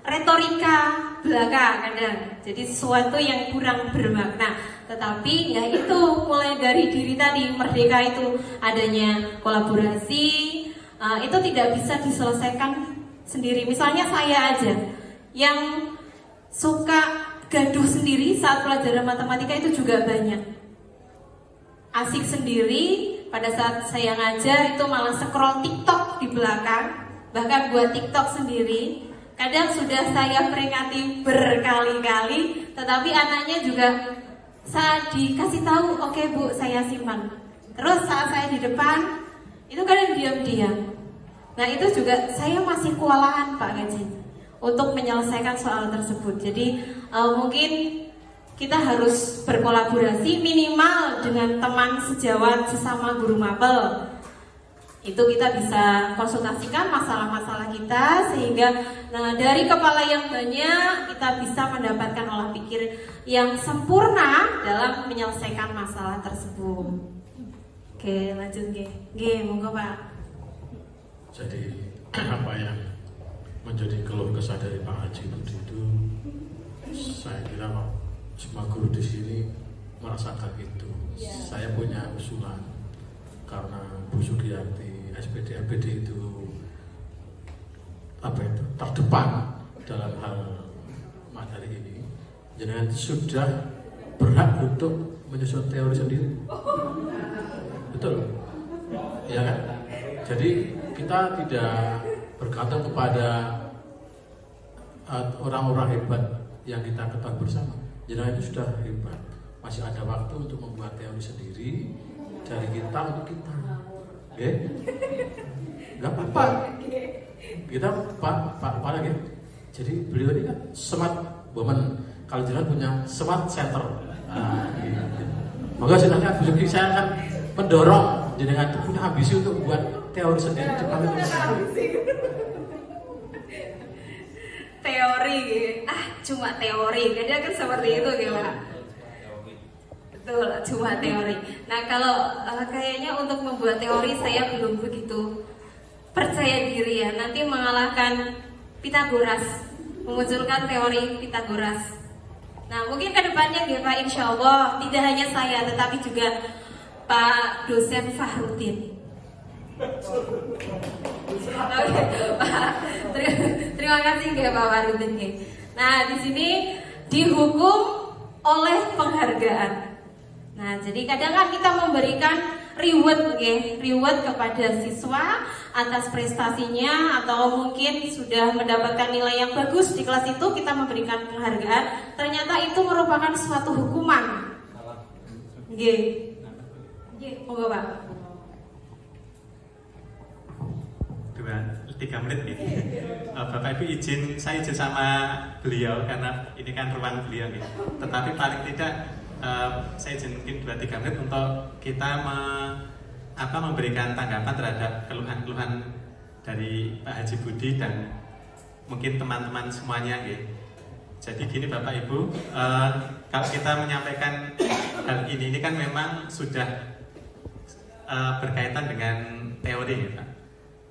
retorika belaka kadang. Jadi sesuatu yang kurang bermakna. Tetapi ya itu mulai dari diri tadi, Merdeka itu adanya kolaborasi. Itu tidak bisa diselesaikan sendiri. Misalnya saya aja yang suka gaduh sendiri saat pelajaran matematika itu juga banyak. Asik sendiri, pada saat saya ngajar itu malah scroll TikTok di belakang, bahkan buat TikTok sendiri. Kadang sudah saya peringati berkali-kali, tetapi anaknya juga saat dikasih tahu, oke Bu, saya simpan. Terus saat saya di depan, itu kadang diam-diam. Nah itu juga saya masih kewalahan Pak Gaji untuk menyelesaikan soal tersebut. Jadi mungkin kita harus berkolaborasi minimal dengan teman sejawat sesama guru mapel. Itu kita bisa konsultasikan masalah-masalah kita sehingga dari kepala yang banyak kita bisa mendapatkan olah pikir yang sempurna dalam menyelesaikan masalah tersebut. Oke, lanjut monggo Pak. Jadi apa yang menjadi keluh kesah dari Pak Haji Budi itu, saya kira semua guru di sini merasakan itu. Saya punya usulan karena Bu Sugiyarti SPD MPD itu terdepan dalam hal materi ini. Jenengan sudah berhak untuk menyusun teori sendiri. Betul, ya kan? Jadi kita tidak bergantung kepada orang-orang hebat yang kita ketahui bersama. Jenengan itu sudah hebat, masih ada waktu untuk membuat teori sendiri dari kita untuk kita. Oke? Nggak apa-apa. Kita Pak lagi. Jadi beliau ini kan smart woman. Kalau jenengan punya smart center. Maka silahkan Bu Sugi, saya akan mendorong jenengan itu punya ambisi untuk membuat teori sendiri. Teori, cuma teori. Kadang kan seperti itu gitu Pak. Betul, cuma teori. Nah kalau kayaknya untuk membuat teori saya belum begitu percaya diri ya. Nanti mengalahkan Pitagoras, memunculkan teori Pitagoras. Nah mungkin kedepannya ya Pak, insya Allah tidak hanya saya tetapi juga Pak dosen Fahrudin. Oke, Pak. Terima kasih ya Pak Fahrudin. Nah di sini dihukum oleh penghargaan. Nah, jadi kadang kan kita memberikan reward, reward kepada siswa atas prestasinya atau mungkin sudah mendapatkan nilai yang bagus di kelas itu, kita memberikan penghargaan. Ternyata itu merupakan suatu hukuman. Monggo Pak. 2-3 menit nih. Bapak Ibu saya izin sama beliau karena ini kan ruang beliau nih. Tetapi paling tidak saya izin mungkin 2-3 menit untuk kita memberikan tanggapan terhadap keluhan-keluhan dari Pak Haji Budi dan mungkin teman-teman semuanya gitu. Jadi gini Bapak Ibu, kalau kita menyampaikan hal ini kan memang sudah berkaitan dengan teori ya Pak.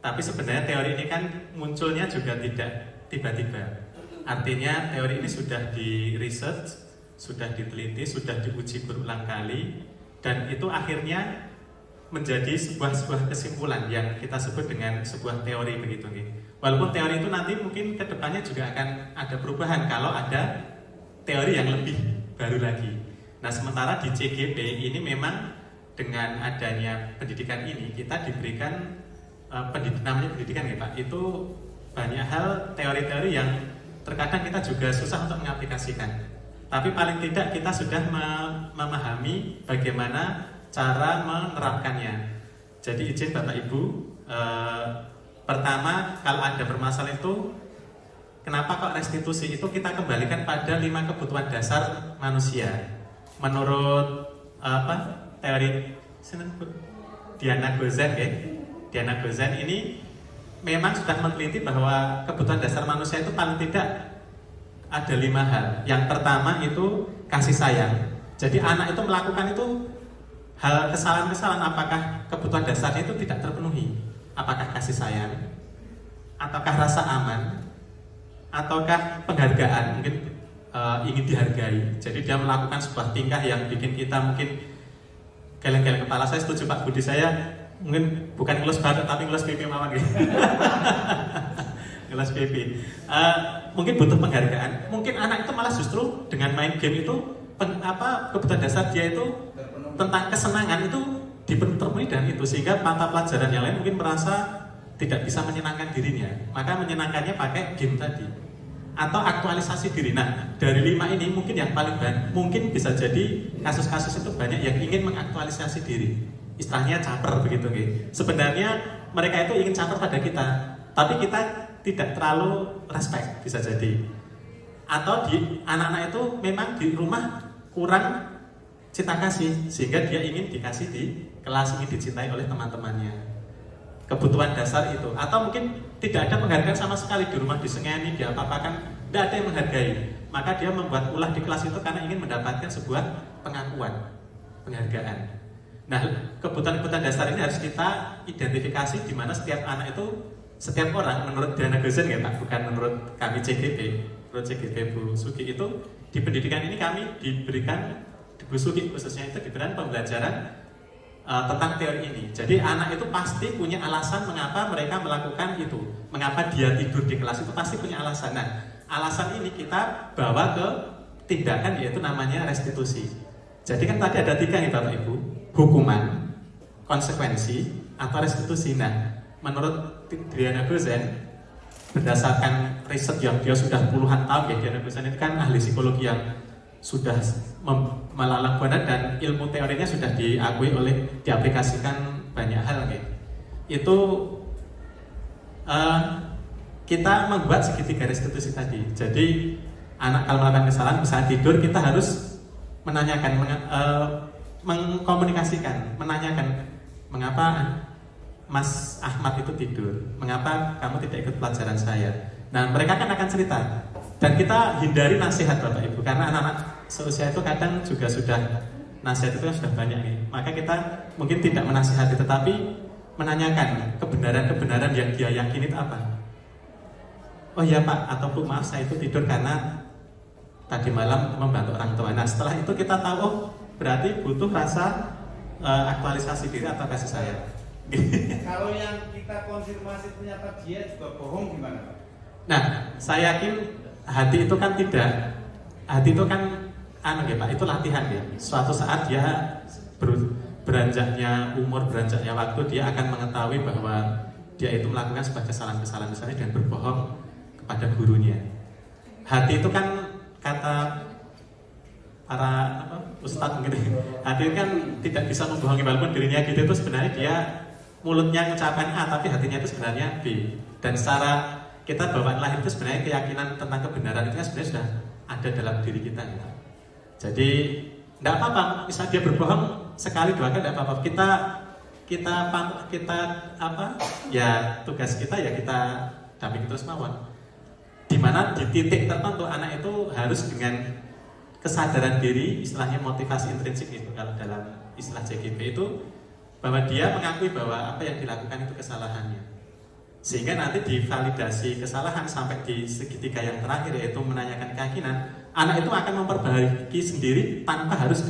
Tapi sebenarnya teori ini kan munculnya juga tidak tiba-tiba. Artinya teori ini sudah di research, sudah diteliti, sudah diuji berulang kali, dan itu akhirnya menjadi sebuah kesimpulan yang kita sebut dengan sebuah teori begitu nih. Walaupun teori itu nanti mungkin kedepannya juga akan ada perubahan kalau ada teori yang lebih baru lagi. Nah sementara di CGP ini memang dengan adanya pendidikan ini kita diberikan namanya pendidikan ya Pak, itu banyak hal teori-teori yang terkadang kita juga susah untuk mengaplikasikan. Tapi paling tidak kita sudah memahami bagaimana cara menerapkannya. Jadi izin Bapak Ibu, pertama kalau ada permasalahan itu, kenapa kok restitusi itu kita kembalikan pada 5 kebutuhan dasar manusia. Menurut teori Diana Gozan ya. Diana Gozan ini memang sudah meneliti bahwa kebutuhan dasar manusia itu paling tidak ada 5 hal. Yang pertama itu kasih sayang. Jadi anak itu melakukan itu hal kesalahan-kesalahan, apakah kebutuhan dasarnya itu tidak terpenuhi? Apakah kasih sayang? Ataukah rasa aman? Ataukah penghargaan? Mungkin ingin dihargai. Jadi dia melakukan sebuah tingkah yang bikin kita mungkin geleng-geleng kepala. Saya setuju Pak Budi, saya mungkin bukan ngelus badan tapi ngelus pipi mawon gitu. Ngelus pipi. Mungkin butuh penghargaan. Mungkin anak itu malah justru dengan main game itu kebutuhan dasar dia itu tentang kesenangan itu terpenuhi dan itu, sehingga mata pelajaran yang lain mungkin merasa tidak bisa menyenangkan dirinya. Maka menyenangkannya pakai game tadi. Atau aktualisasi diri. Nah, dari 5 ini mungkin yang paling banyak, mungkin bisa jadi kasus-kasus itu banyak yang ingin mengaktualisasi diri. Istilahnya caper begitu gitu. Sebenarnya mereka itu ingin caper pada kita, tapi kita tidak terlalu respect bisa jadi. Atau di anak-anak itu memang di rumah kurang cinta kasih sehingga dia ingin dikasih di kelas, ingin dicintai oleh teman-temannya. Kebutuhan dasar itu. Atau mungkin tidak ada penghargaan sama sekali, di rumah disengeni, diapa-apakan, tidak ada yang menghargai. Maka dia membuat ulah di kelas itu karena ingin mendapatkan sebuah pengakuan, penghargaan. Nah, kebutuhan-kebutuhan dasar ini harus kita identifikasi di mana setiap anak itu, setiap orang menurut Diana Gozan ya Pak, bukan menurut kami CGP. Menurut CGP Bu Sugi itu di pendidikan ini kami diberikan, di Bu Sugi khususnya itu diberikan pembelajaran tentang teori ini. Jadi anak itu pasti punya alasan mengapa mereka melakukan itu, mengapa dia tidur di kelas itu pasti punya alasan. Nah, alasan ini kita bawa ke tindakan, yaitu namanya restitusi. Jadi kan tadi ada 3 nih Bapak Ibu, hukuman, konsekuensi, atau restitusi. Nah, menurut Diana Gozan, berdasarkan riset yang dia sudah puluhan tahun ya, Diana Gozan itu kan ahli psikologi yang sudah melalang buana dan ilmu teorinya sudah diakui oleh, diaplikasikan banyak hal gitu. Itu kita membuat segitiga restitusi tadi. Jadi anak kalau melakukan kesalahan, misalnya tidur, kita harus menanyakan, mengkomunikasikan, menanyakan mengapa Mas Ahmad itu tidur, mengapa kamu tidak ikut pelajaran saya. Nah mereka kan akan cerita. Dan kita hindari nasihat Bapak Ibu, karena anak-anak seusia itu kadang juga sudah, nasihat itu sudah banyak nih. Maka kita mungkin tidak menasihati, tetapi menanyakan kebenaran-kebenaran yang dia yakini itu apa. Oh ya Pak, atau Bu, maaf saya itu tidur karena tadi malam membantu orang tua. Nah setelah itu kita tahu, oh berarti butuh rasa aktualisasi diri atau kasih sayang. Kalau yang kita konfirmasi ternyata dia juga bohong gimana Pak? Nah, saya yakin hati itu kan tidak, hati itu kan ya Pak, itu latihan ya. Suatu saat dia beranjaknya umur, beranjaknya waktu, dia akan mengetahui bahwa dia itu melakukan sebuah kesalahan-kesalahan, misalnya dengan berbohong kepada gurunya. Hati itu kan kata para ustadz gitu, hati itu kan tidak bisa membohongi, walaupun dirinya gitu itu sebenarnya dia mulutnya mengucapkan A tapi hatinya itu sebenarnya B. Dan secara kita bawaan lahir itu sebenarnya keyakinan tentang kebenaran itu sebenarnya sudah ada dalam diri kita gitu. Jadi tidak apa-apa, misalnya dia berbohong sekali dua kali tidak apa-apa. Kita ya tugas kita ya kita dampingi terus mawon. Dimana di titik tertentu anak itu harus dengan kesadaran diri, istilahnya motivasi intrinsik itu kalau dalam istilah JGP itu, bahwa dia mengakui bahwa apa yang dilakukan itu kesalahannya, sehingga nanti divalidasi kesalahan sampai di segitiga yang terakhir, yaitu menanyakan keyakinan. Anak itu akan memperbaiki sendiri tanpa harus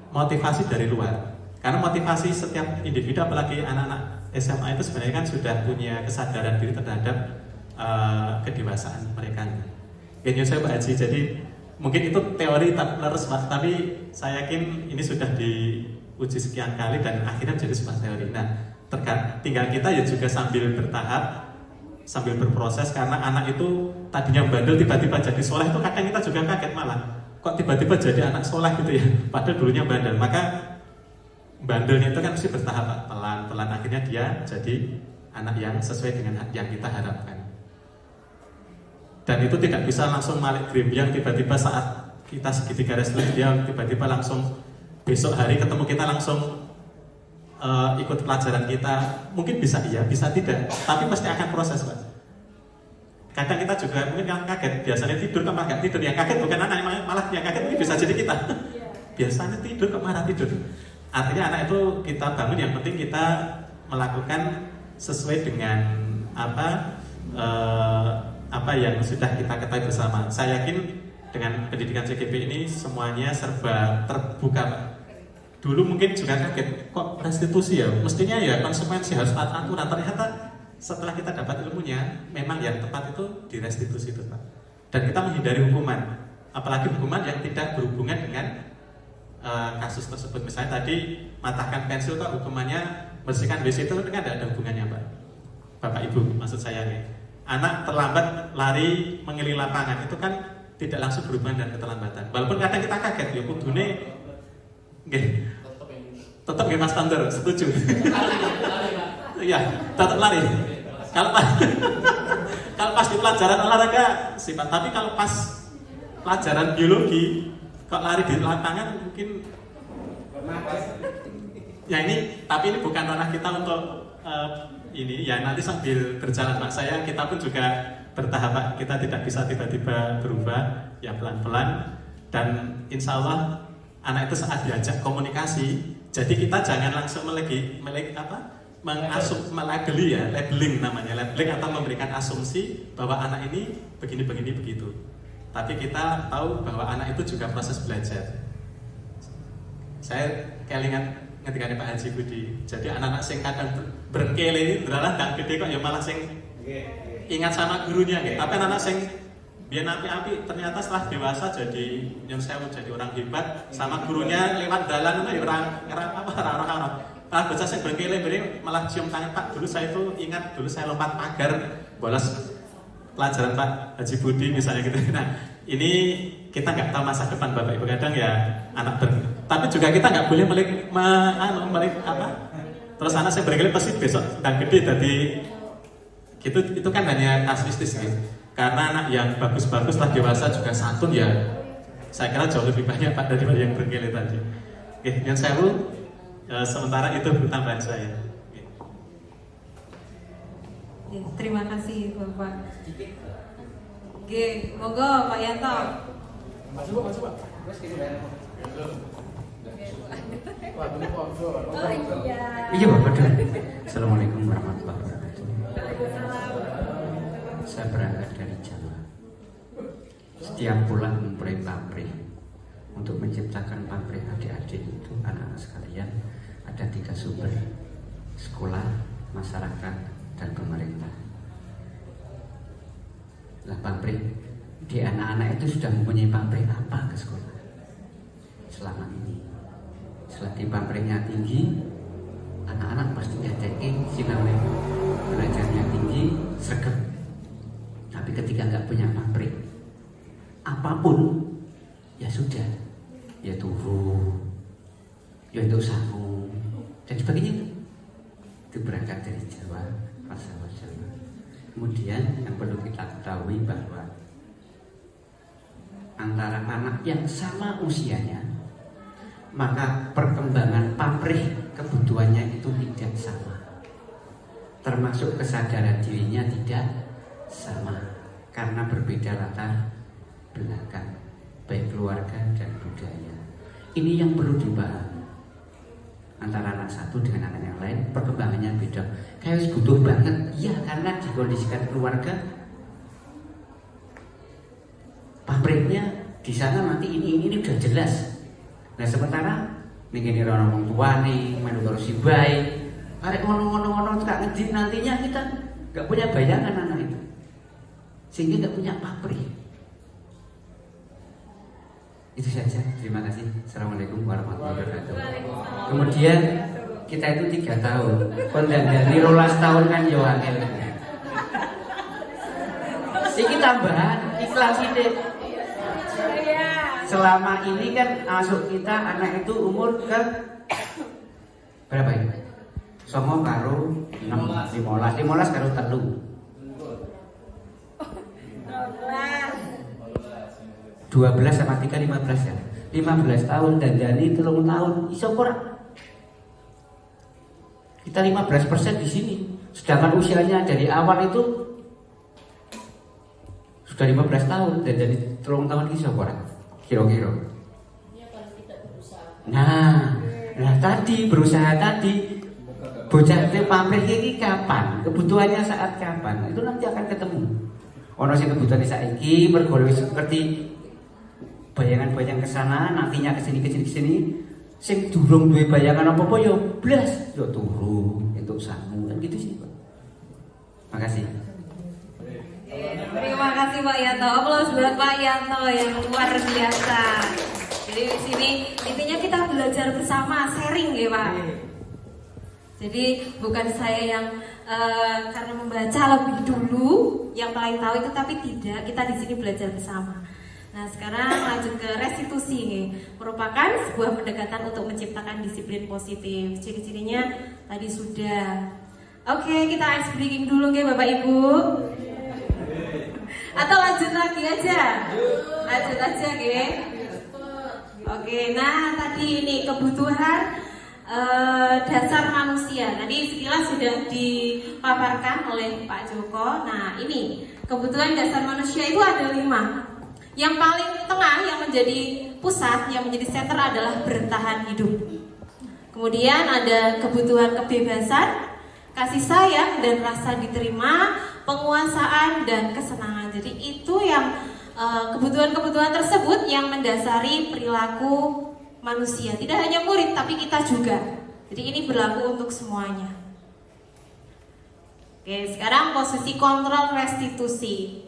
dimotivasi dari luar. Karena motivasi setiap individu, apalagi anak-anak SMA itu sebenarnya kan sudah punya kesadaran diri terhadap kedewasaan mereka. Kayaknya saya Pak Haji, jadi mungkin itu teori tak leres Pak, tapi saya yakin ini sudah diuji sekian kali dan akhirnya menjadi sebuah teori. Nah, tinggal kita ya juga sambil bertahap, sambil berproses, karena anak itu tadinya bandel tiba-tiba jadi soleh itu kadang kita juga kaget malah. Kok tiba-tiba jadi anak soleh gitu ya, padahal dulunya bandel. Maka bandelnya itu kan mesti bertahap Pak, pelan-pelan akhirnya dia jadi anak yang sesuai dengan yang kita harapkan. Dan itu tidak bisa langsung Malik Grim yang tiba-tiba saat kita segitiga wrestling dia tiba-tiba langsung besok hari ketemu kita langsung ikut pelajaran kita. Mungkin bisa iya, bisa tidak, tapi pasti akan proses Pak. Kadang kita juga mungkin yang kaget, biasanya tidur kok malah tidur, yang kaget bukan anak, malah yang kaget mungkin bisa jadi kita. Biasanya tidur kok marah tidur. Artinya anak itu kita bangun, yang penting kita melakukan sesuai dengan apa yang sudah kita ketahui bersama. Saya yakin dengan pendidikan CGP ini semuanya serba terbuka Pak. Dulu mungkin juga kaget, kok restitusi ya, mestinya ya konsekuensi harus taat aturan. Ternyata setelah kita dapat ilmunya, memang yang tepat itu direstitusi itu Pak. Dan kita menghindari hukuman, apalagi hukuman yang tidak berhubungan dengan kasus tersebut. Misalnya tadi matahkan pensil, kok hukumannya bersihkan WC, itu kan tidak ada hubungannya Pak. Bapak Ibu, maksud saya nih, anak terlambat lari mengelilingi lapangan itu kan tidak langsung berhubungan dengan keterlambatan. Walaupun kadang kita kaget, ya kudune tetap Mas Tander, setuju. Iya, tetap lari. Kalau pas di pelajaran olahraga sifat, tapi kalau pas pelajaran biologi kok lari di lapangan mungkin ya ini, tapi ini bukan ranah kita untuk ini ya, nanti sambil berjalan Pak. Kita pun juga bertahap Pak, kita tidak bisa tiba-tiba berubah, ya pelan-pelan. Dan insya Allah anak itu saat diajak komunikasi, jadi kita jangan langsung melabeli ya, labeling namanya, labeling atau memberikan asumsi bahwa anak ini begini begitu. Tapi kita tahu bahwa anak itu juga proses belajar. Saya kelingan ketika Pak Haji Budi. Jadi anak-anak sing kadang berengkele ini adalah gak gede kok ya malah sing ingat sama gurunya gitu. Tapi anak-anak sing biar api-api ternyata setelah dewasa jadi yang saya mau jadi orang hebat, sama gurunya lewat dalan itu orang bocah saya berengkele malah cium tangan, Pak dulu saya itu ingat dulu saya lompat pagar bolos pelajaran Pak Haji Budi misalnya gitu. Nah ini kita nggak tahu masa depan Bapak Ibu, kadang ya anak tapi juga kita nggak boleh terus anak saya berengkele pasti besok dan gede jadi gitu. Itu kan hanya kasuistis gitu. Karena anak yang bagus-bagus setelah dewasa juga santun ya, saya kira jauh lebih banyak Pak daripada yang berengkele tadi. Oke, yang saya sementara itu tambahan saya. Terima kasih Bapak. Oke, monggo Pak Yanto. Masuk Pak. Iya Bapak. Assalamualaikum warahmatullahi wabarakatuh. Saya berangkat dari Jawa. Setiap pulang mempunyai pabrik. Untuk menciptakan pabrik adik-adik itu anak-anak sekalian ada 3 sumber: sekolah, masyarakat, dan pemerintah. Lah pabrik di anak-anak itu sudah mempunyai pamrih apa ke sekolah selama ini. Setelah di pamrihnya tinggi, anak-anak pasti nyatekin sinamnya belajarnya tinggi, sergap. Tapi ketika nggak punya pamrih apapun, ya sudah, ya turu, ya itu sangu dan sebagainya. Itu berangkat dari Jawa, masalah Jawa. Kemudian yang perlu kita ketahui bahwa antara anak yang sama usianya, maka perkembangan pamrih kebutuhannya itu tidak sama, termasuk kesadaran dirinya tidak sama karena berbeda latar belakang, baik keluarga dan budaya. Ini yang perlu dibahas antara anak satu dengan anak yang lain, perkembangannya beda. Kayak butuh banget, ya karena dikondisikan keluarga, pamrihnya di sana nanti ini udah jelas. Nah sementara nih orang orang tua nih main karo si baik, arek ngono-ngono tak ngejit, nantinya kita nggak punya bayangan anak itu, sehingga nggak punya pamrih. Itu saja, terima kasih. Assalamualaikum warahmatullahi wabarakatuh. Kemudian kita itu 3 tahun, kondandani 12 tahun kan yo angel. Iki tambahan ikhlas ini. Selama ini kan masuk kita anak itu umur ke berapa ini? Songo karo 6, 15 karo 3. 12 sama 3, 15 ya. 15 tahun dan Dani 3 tahun iso kurang. Kita 15% di sini. Sedangkan usianya dari awal itu sudah 15 tahun dan Dani 3 tahun iso kurang. Kira-kira. Nah tadi berusaha tadi bocah itu pamrih ini kapan? Kebutuhannya saat kapan? Itu nanti akan ketemu. Ono sing kebutuhan saiki mergo wis seperti bayangan-bayangan ke sana, nantinya ke sini. Sing durung duwe bayangan apa-apa yo blas, yo turu, entuk sangu kan gitu sih, Pak. Makasih. Terima kasih Pak Yanto. Aplaus buat Pak Yanto yang luar biasa. Jadi di sini intinya kita belajar bersama, sharing ya Pak. Jadi bukan saya yang karena membaca lebih dulu yang paling tahu itu, tapi tidak, kita di sini belajar bersama. Nah sekarang lanjut ke restitusi nih, merupakan sebuah pendekatan untuk menciptakan disiplin positif. Ciri-cirinya tadi sudah. Oke, kita ice breaking dulu nih Bapak Ibu. Atau lanjut lagi aja? Lanjut aja nih. Oke, nah tadi ini kebutuhan dasar manusia. Tadi sekilas sudah dipaparkan oleh Pak Joko. Nah ini kebutuhan dasar manusia itu ada 5. Yang paling tengah yang menjadi pusat, yang menjadi center adalah bertahan hidup. Kemudian ada kebutuhan kebebasan, kasih sayang dan rasa diterima, penguasaan dan kesenangan. Jadi itu yang kebutuhan-kebutuhan tersebut yang mendasari perilaku manusia. Tidak hanya murid tapi kita juga. Jadi ini berlaku untuk semuanya. Oke, sekarang posisi kontrol restitusi.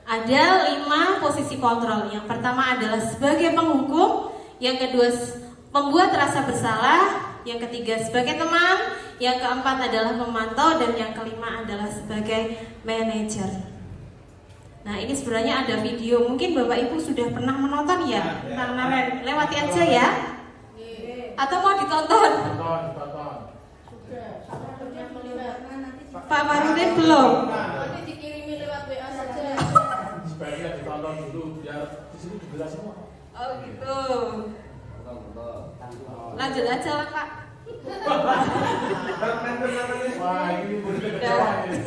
Ada 5 posisi kontrol. Yang pertama adalah sebagai penghukum, yang kedua membuat rasa bersalah, yang ketiga sebagai teman, yang keempat adalah memantau, dan yang kelima adalah sebagai manajer. Nah ini sebenarnya ada video, mungkin Bapak Ibu sudah pernah menonton ya tentang Naren, lewati aja ya. Atau mau ditonton? Pak Marudin belum? Nanti dikirimi lewat WA saja. Sebaiknya ditonton dulu biar di sini jelas semua. Oh gitu. Lanjut aja lah Pak. Wah ini boleh kecewa ini.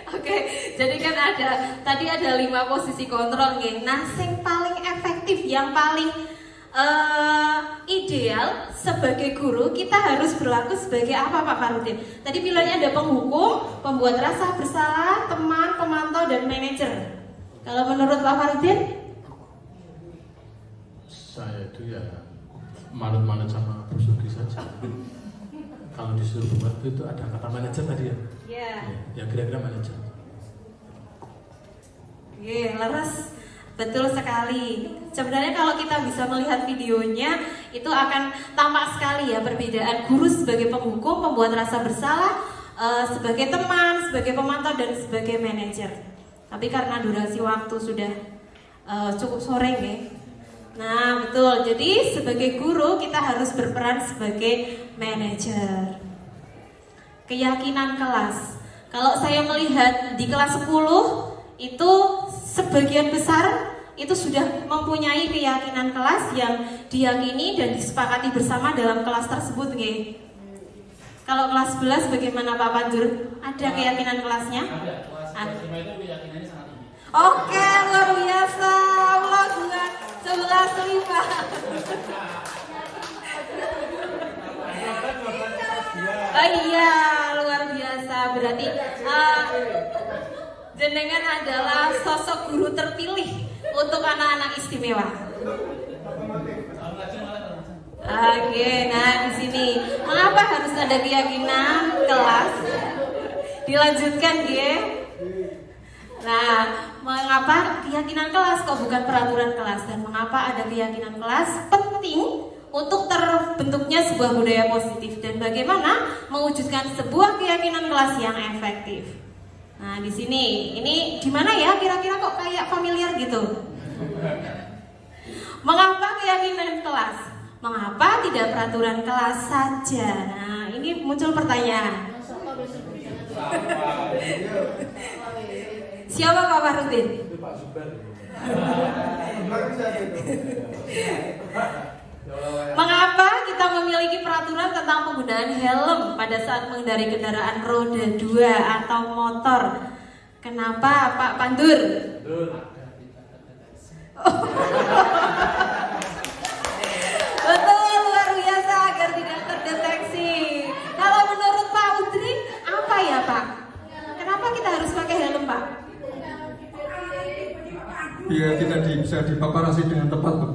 Oke, jadi kan tadi ada 5 posisi kontrol nih. Nah, yang paling efektif, yang paling ideal sebagai guru, kita harus berlaku sebagai apa Pak Farudin? Tadi pilihannya ada penghukum, pembuat rasa bersalah, teman, pemantau, dan manajer. Kalau menurut Pak Farudin? Saya itu ya manut-manut sama Bu Sugi saja. Kalau disuruh buat itu ada kata manajer tadi ya? Iya. Ya kira-kira manajer. Leres. Betul sekali. Sebenarnya kalau kita bisa melihat videonya, itu akan tampak sekali ya perbedaan guru sebagai penghukum, pembuat rasa bersalah, sebagai teman, sebagai pemantau, dan sebagai manajer. Tapi karena durasi waktu sudah cukup sore ya. Nah betul, jadi sebagai guru kita harus berperan sebagai manajer. Keyakinan kelas. Kalau saya melihat di kelas 10 itu sebagian besar itu sudah mempunyai keyakinan kelas yang diyakini dan disepakati bersama dalam kelas tersebut nggih. Kalau kelas 11 bagaimana Pak Panjur? Ada keyakinan kelasnya? Ada. Kelas 5 itu keyakinannya sangat tinggi. Oke, luar biasa. Allah 11 5. Oh iya, luar biasa. Berarti jenengan adalah sosok guru terpilih untuk anak-anak istimewa. Oke, nah di sini mengapa harus ada keyakinan kelas? Dilanjutkan, ya. Nah, mengapa keyakinan kelas kok bukan peraturan kelas, dan mengapa ada keyakinan kelas penting untuk terbentuknya sebuah budaya positif, dan bagaimana mewujudkan sebuah keyakinan kelas yang efektif. Nah, di sini ini gimana ya? Kira-kira kok kayak familiar gitu. Mengapa keyakinan kelas? Mengapa tidak peraturan kelas saja? Nah, ini muncul pertanyaan. Siapa Pak Farudin? Mengapa kita memiliki peraturan tentang penggunaan helm pada saat mengendarai kendaraan roda 2 atau motor? Kenapa Pak Pandur? Betul, luar biasa, agar tidak terdeteksi. Kalau menurut Pak Udri, apa ya Pak? Kenapa kita harus pakai helm Pak? Biar tidak bisa dipaparasi dengan tepat Pak.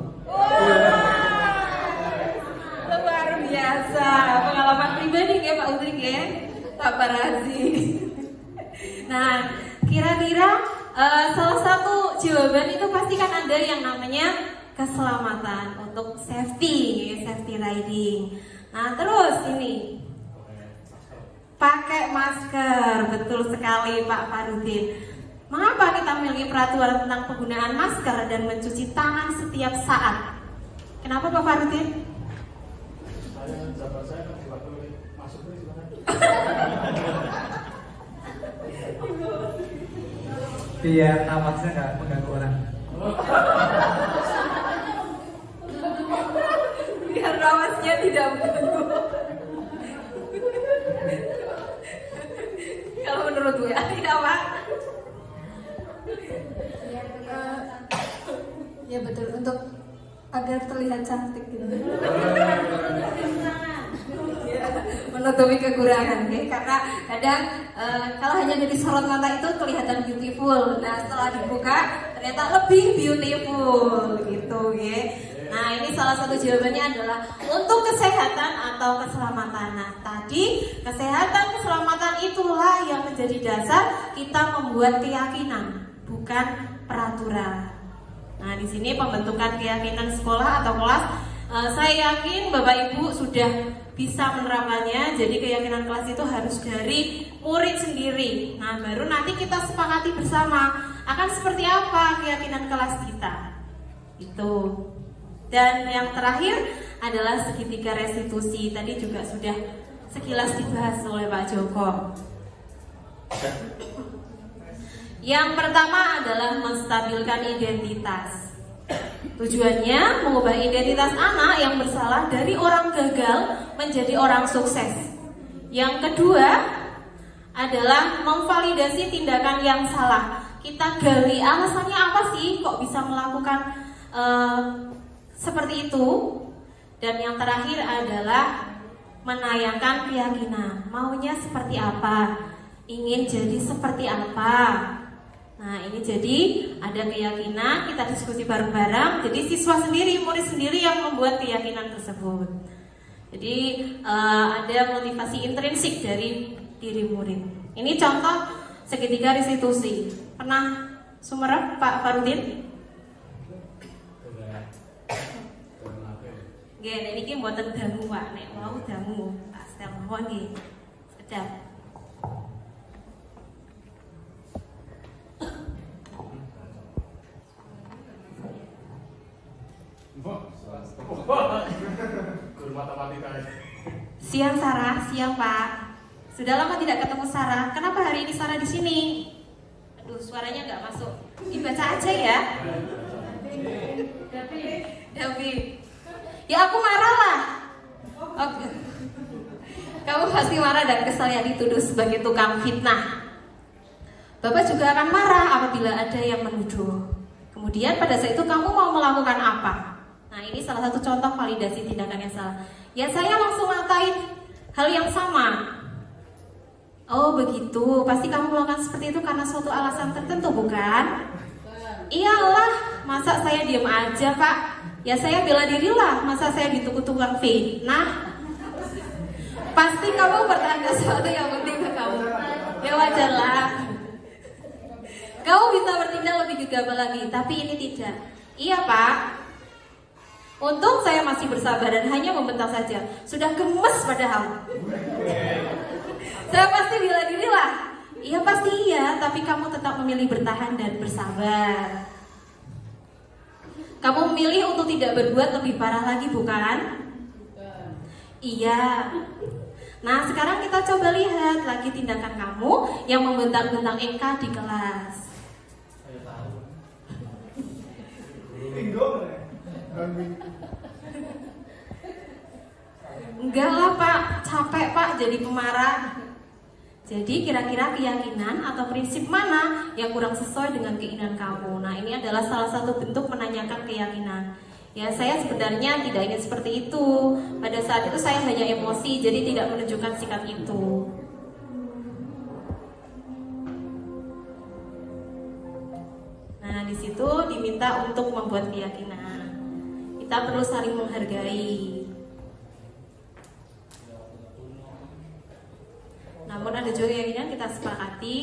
Luar biasa, pengalaman pribadi ya Pak Udri ya, paparasi. Nah, kira-kira salah satu jawaban itu pasti kan ada yang namanya keselamatan untuk safety riding. Nah terus ini pakai masker, betul sekali Pak Farudin. Mengapa kita memiliki peraturan tentang penggunaan masker dan mencuci tangan setiap saat? Kenapa Pak Farudin? Jawaban saya kan diwakili oleh Mas Supri, silakan. Biar napasnya nggak mengganggu orang. Biar napasnya tidak mengganggu. Kalau menurut gue, tidak Pak? Ya betul, untuk agar terlihat cantik gitu. Menutupi kekurangan ya, karena kadang kalau hanya dari sorot mata itu kelihatan beautiful. Nah setelah dibuka ternyata lebih beautiful gitu ya. Nah ini salah satu jawabannya adalah untuk kesehatan atau keselamatan. Nah tadi kesehatan keselamatan itulah yang menjadi dasar kita membuat keyakinan, bukan peraturan. Nah di sini pembentukan keyakinan sekolah atau kelas, saya yakin Bapak Ibu sudah bisa menerapkannya. Jadi keyakinan kelas itu harus dari murid sendiri. Nah baru nanti kita sepakati bersama akan seperti apa keyakinan kelas kita itu. Dan yang terakhir adalah segitiga restitusi. Tadi juga sudah sekilas dibahas oleh Pak Joko. Yang pertama adalah menstabilkan identitas. Tujuannya mengubah identitas anak yang bersalah dari orang gagal menjadi orang sukses. Yang kedua adalah memvalidasi tindakan yang salah. Kita gali alasannya apa sih kok bisa melakukan seperti itu. Dan yang terakhir adalah menayangkan keyakinan. Maunya seperti apa? Ingin jadi seperti apa? Nah ini jadi ada keyakinan, kita diskusi bareng-bareng. Jadi siswa sendiri, murid sendiri yang membuat keyakinan tersebut. Jadi ada motivasi intrinsik dari diri murid. Ini contoh segitiga restitusi. Pernah Sumerep, Pak Farudin. Nggih, nek niki mboten dangu, Pak. Nek mau dangu, tak setel mawon nggih. Sedap. Guru matematika. Siang Sarah, siang Pak. Sudah lama tidak ketemu Sarah. Kenapa hari ini Sarah di sini? Aduh, suaranya nggak masuk. Dibaca aja ya. Davi. Ya aku marah lah. Oke. Kamu pasti marah dan kesal ya dituduh sebagai tukang fitnah. Bapak juga akan marah apabila ada yang menuduh. Kemudian pada saat itu kamu mau melakukan apa? Nah, ini salah satu contoh validasi tindakan yang salah. Ya saya langsung ngatain hal yang sama. Oh begitu, pasti kamu melakukan seperti itu karena suatu alasan tertentu bukan? Iyalah, masa saya diam aja Pak? Ya saya bela diri lah, masa saya dituku-tukang fitnah? Pasti kamu bertanya sesuatu yang penting ke kamu. Ya wajarlah. Kamu bisa bertindak lebih gegabah lagi, tapi ini tidak. Iya Pak. Untung saya masih bersabar dan hanya membentak saja. Sudah gemes padahal. Saya pasti bela diri lah. Iya pasti iya, tapi kamu tetap memilih bertahan dan bersabar. Kamu memilih untuk tidak berbuat lebih parah lagi bukan? Iya. Nah sekarang kita coba lihat lagi tindakan kamu yang membentak-bentak Eka di kelas. Enggak lah Pak, capek Pak jadi pemarah. Jadi kira-kira keyakinan atau prinsip mana yang kurang sesuai dengan keinginan kamu? Nah ini adalah salah satu bentuk menanyakan keyakinan. Ya saya sebenarnya tidak ingin seperti itu. Pada saat itu saya hanya emosi, jadi tidak menunjukkan sikap itu. Nah di situ diminta untuk membuat keyakinan. Kita perlu saling menghargai. Namun ada juga keyakinan kita sepakati.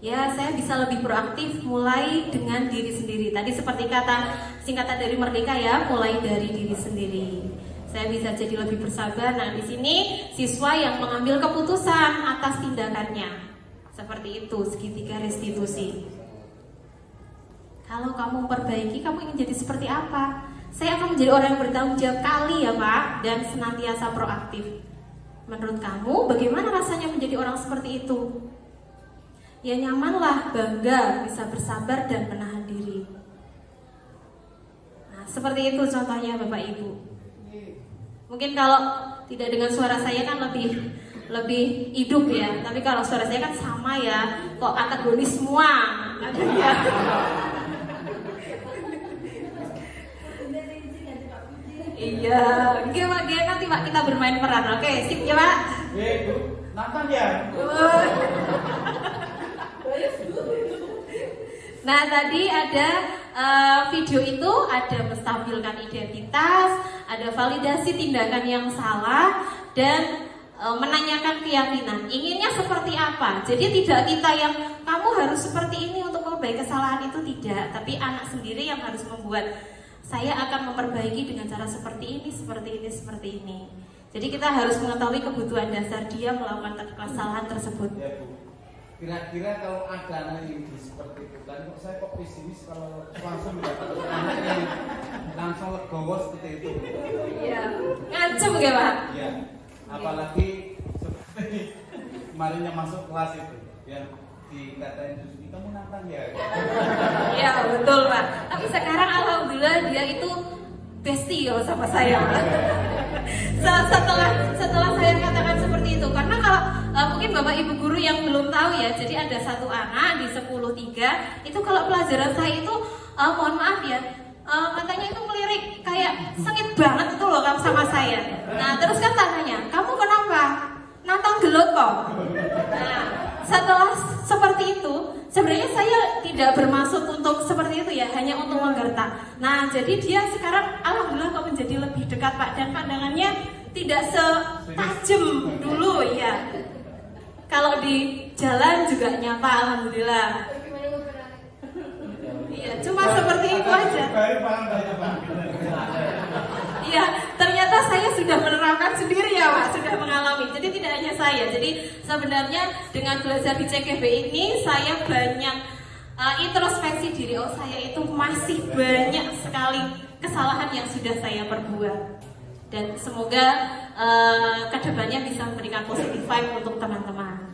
Ya saya bisa lebih proaktif mulai dengan diri sendiri. Tadi seperti kata singkatan dari Merdeka ya, mulai dari diri sendiri. Saya bisa jadi lebih bersabar. Nah di sini siswa yang mengambil keputusan atas tindakannya. Seperti itu, segitiga restitusi. Kalau kamu memperbaiki, kamu ingin jadi seperti apa? Saya akan menjadi orang yang bertanggung jawab kali ya Pak, dan senantiasa proaktif. Menurut kamu, bagaimana rasanya menjadi orang seperti itu? Ya nyamanlah, bangga, bisa bersabar dan menahan diri. Nah, seperti itu contohnya Bapak Ibu. Mungkin kalau tidak dengan suara saya kan lebih hidup ya. Tapi kalau suara saya kan sama ya, kok antagonis semua. Ya. Iya, gimana nanti Pak kita bermain peran, oke sip ya Pak. Bu, nonton ya. Nah tadi ada video itu ada menstabilkan identitas, ada validasi tindakan yang salah dan menanyakan keyakinan. Inginnya seperti apa? Jadi tidak kita yang kamu harus seperti ini untuk memperbaiki kesalahan itu tidak, tapi anak sendiri yang harus membuat. Saya akan memperbaiki dengan cara seperti ini, seperti ini, seperti ini. Jadi kita harus mengetahui kebutuhan dasar dia melakukan kesalahan tersebut. Ya Bu, kira-kira kalau ada anak yang seperti itu, dan kok saya kok pesimis kalau langsung mendapat anak yang langsung legowo seperti itu. Iya, ngancem ya Pak? Iya, apalagi seperti kemarin yang masuk kelas itu, yang dikatain Suzuki, kamu nantang ya? Iya betul Pak. Tapi sekarang alhamdulillah dia itu bestie loh sama saya. setelah saya katakan seperti itu, karena kalau mungkin Bapak Ibu guru yang belum tahu ya, jadi ada satu anak di 10.3 itu kalau pelajaran saya itu mohon maaf ya, katanya itu melirik kayak sengit banget itu loh sama saya. Nah terus kan tanya, kamu kenapa? Nantang gelut kok. Nah setelah seperti itu, sebenarnya saya tidak bermaksud untuk seperti itu ya, hanya untuk menggertak. Nah, jadi dia sekarang alhamdulillah kok menjadi lebih dekat Pak, dan pandangannya tidak setajam dulu ya. Kalau di jalan juga nyapa alhamdulillah. Iya, cuma seperti itu aja. Iya, ternyata saya sudah menerapkan sendiri ya Pak, sudah mengalami. Jadi tidak hanya saya. Jadi sebenarnya dengan belajar di CKB ini saya banyak introspeksi diri. Oh, saya itu masih banyak sekali kesalahan yang sudah saya perbuat. Dan semoga kedepannya bisa memberikan positive vibe untuk teman-teman.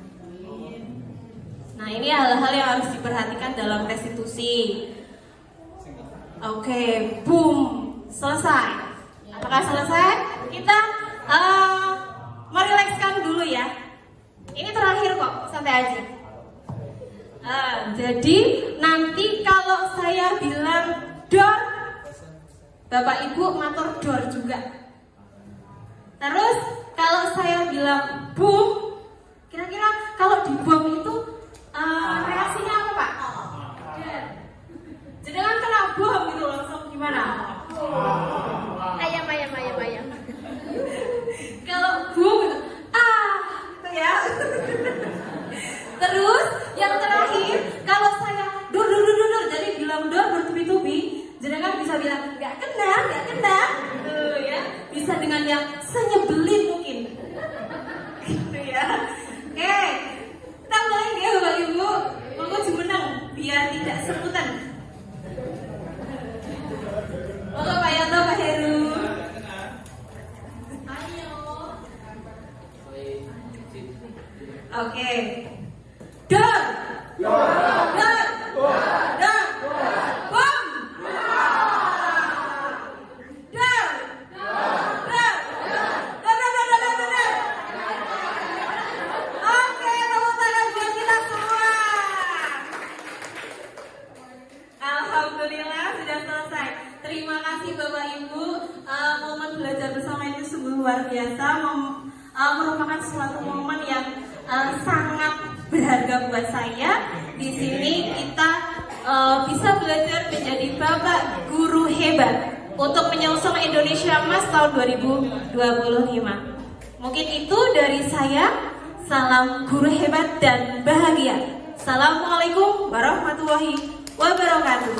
Nah, ini hal-hal yang harus diperhatikan dalam restitusi. Oke, boom, selesai. Apakah selesai? Kita merilekskan dulu ya. Ini terakhir kok, santai aja. Jadi nanti kalau saya bilang door, Bapak Ibu matur door juga. Terus kalau saya bilang boom, kira-kira kalau di bom itu reaksinya apa Pak? Jadi kan kena bom gitu langsung gimana? Ayam. Kalau boom gitu, gitu ya. Terus yang terakhir, kalau saya dor, jadi bilang dor bertubi-tubi, jadi kan bisa bilang nggak kena, ya. Bisa dengan yang senyebelin mungkin, gitu ya. Oke, kita mulai ya Bapak Ibu, monggo jumeneng biar tidak sebutan. Monggo Pak Yanto, Pak Heru. Oke. Dor. Bom. Oke, tepuk tangan buat kita semua. Alhamdulillah sudah selesai. Terima kasih Bapak Ibu. Momen belajar bersama ini sungguh luar biasa. Merupakan suatu momen yang sangat berharga buat saya. Di sini kita bisa belajar menjadi bapak guru hebat untuk menyongsong Indonesia Emas tahun 2025. Mungkin itu dari saya. Salam guru hebat dan bahagia. Assalamualaikum warahmatullahi wabarakatuh.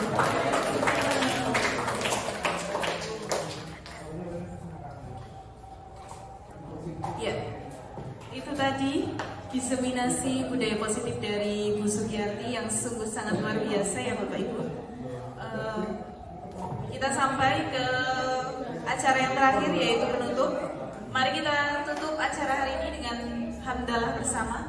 Ya, itu tadi diseminasi budaya positif dari Bu Sugiyarti yang sungguh sangat luar biasa ya Bapak Ibu. Kita sampai ke acara yang terakhir yaitu penutup. Mari kita tutup acara hari ini dengan hamdalah bersama.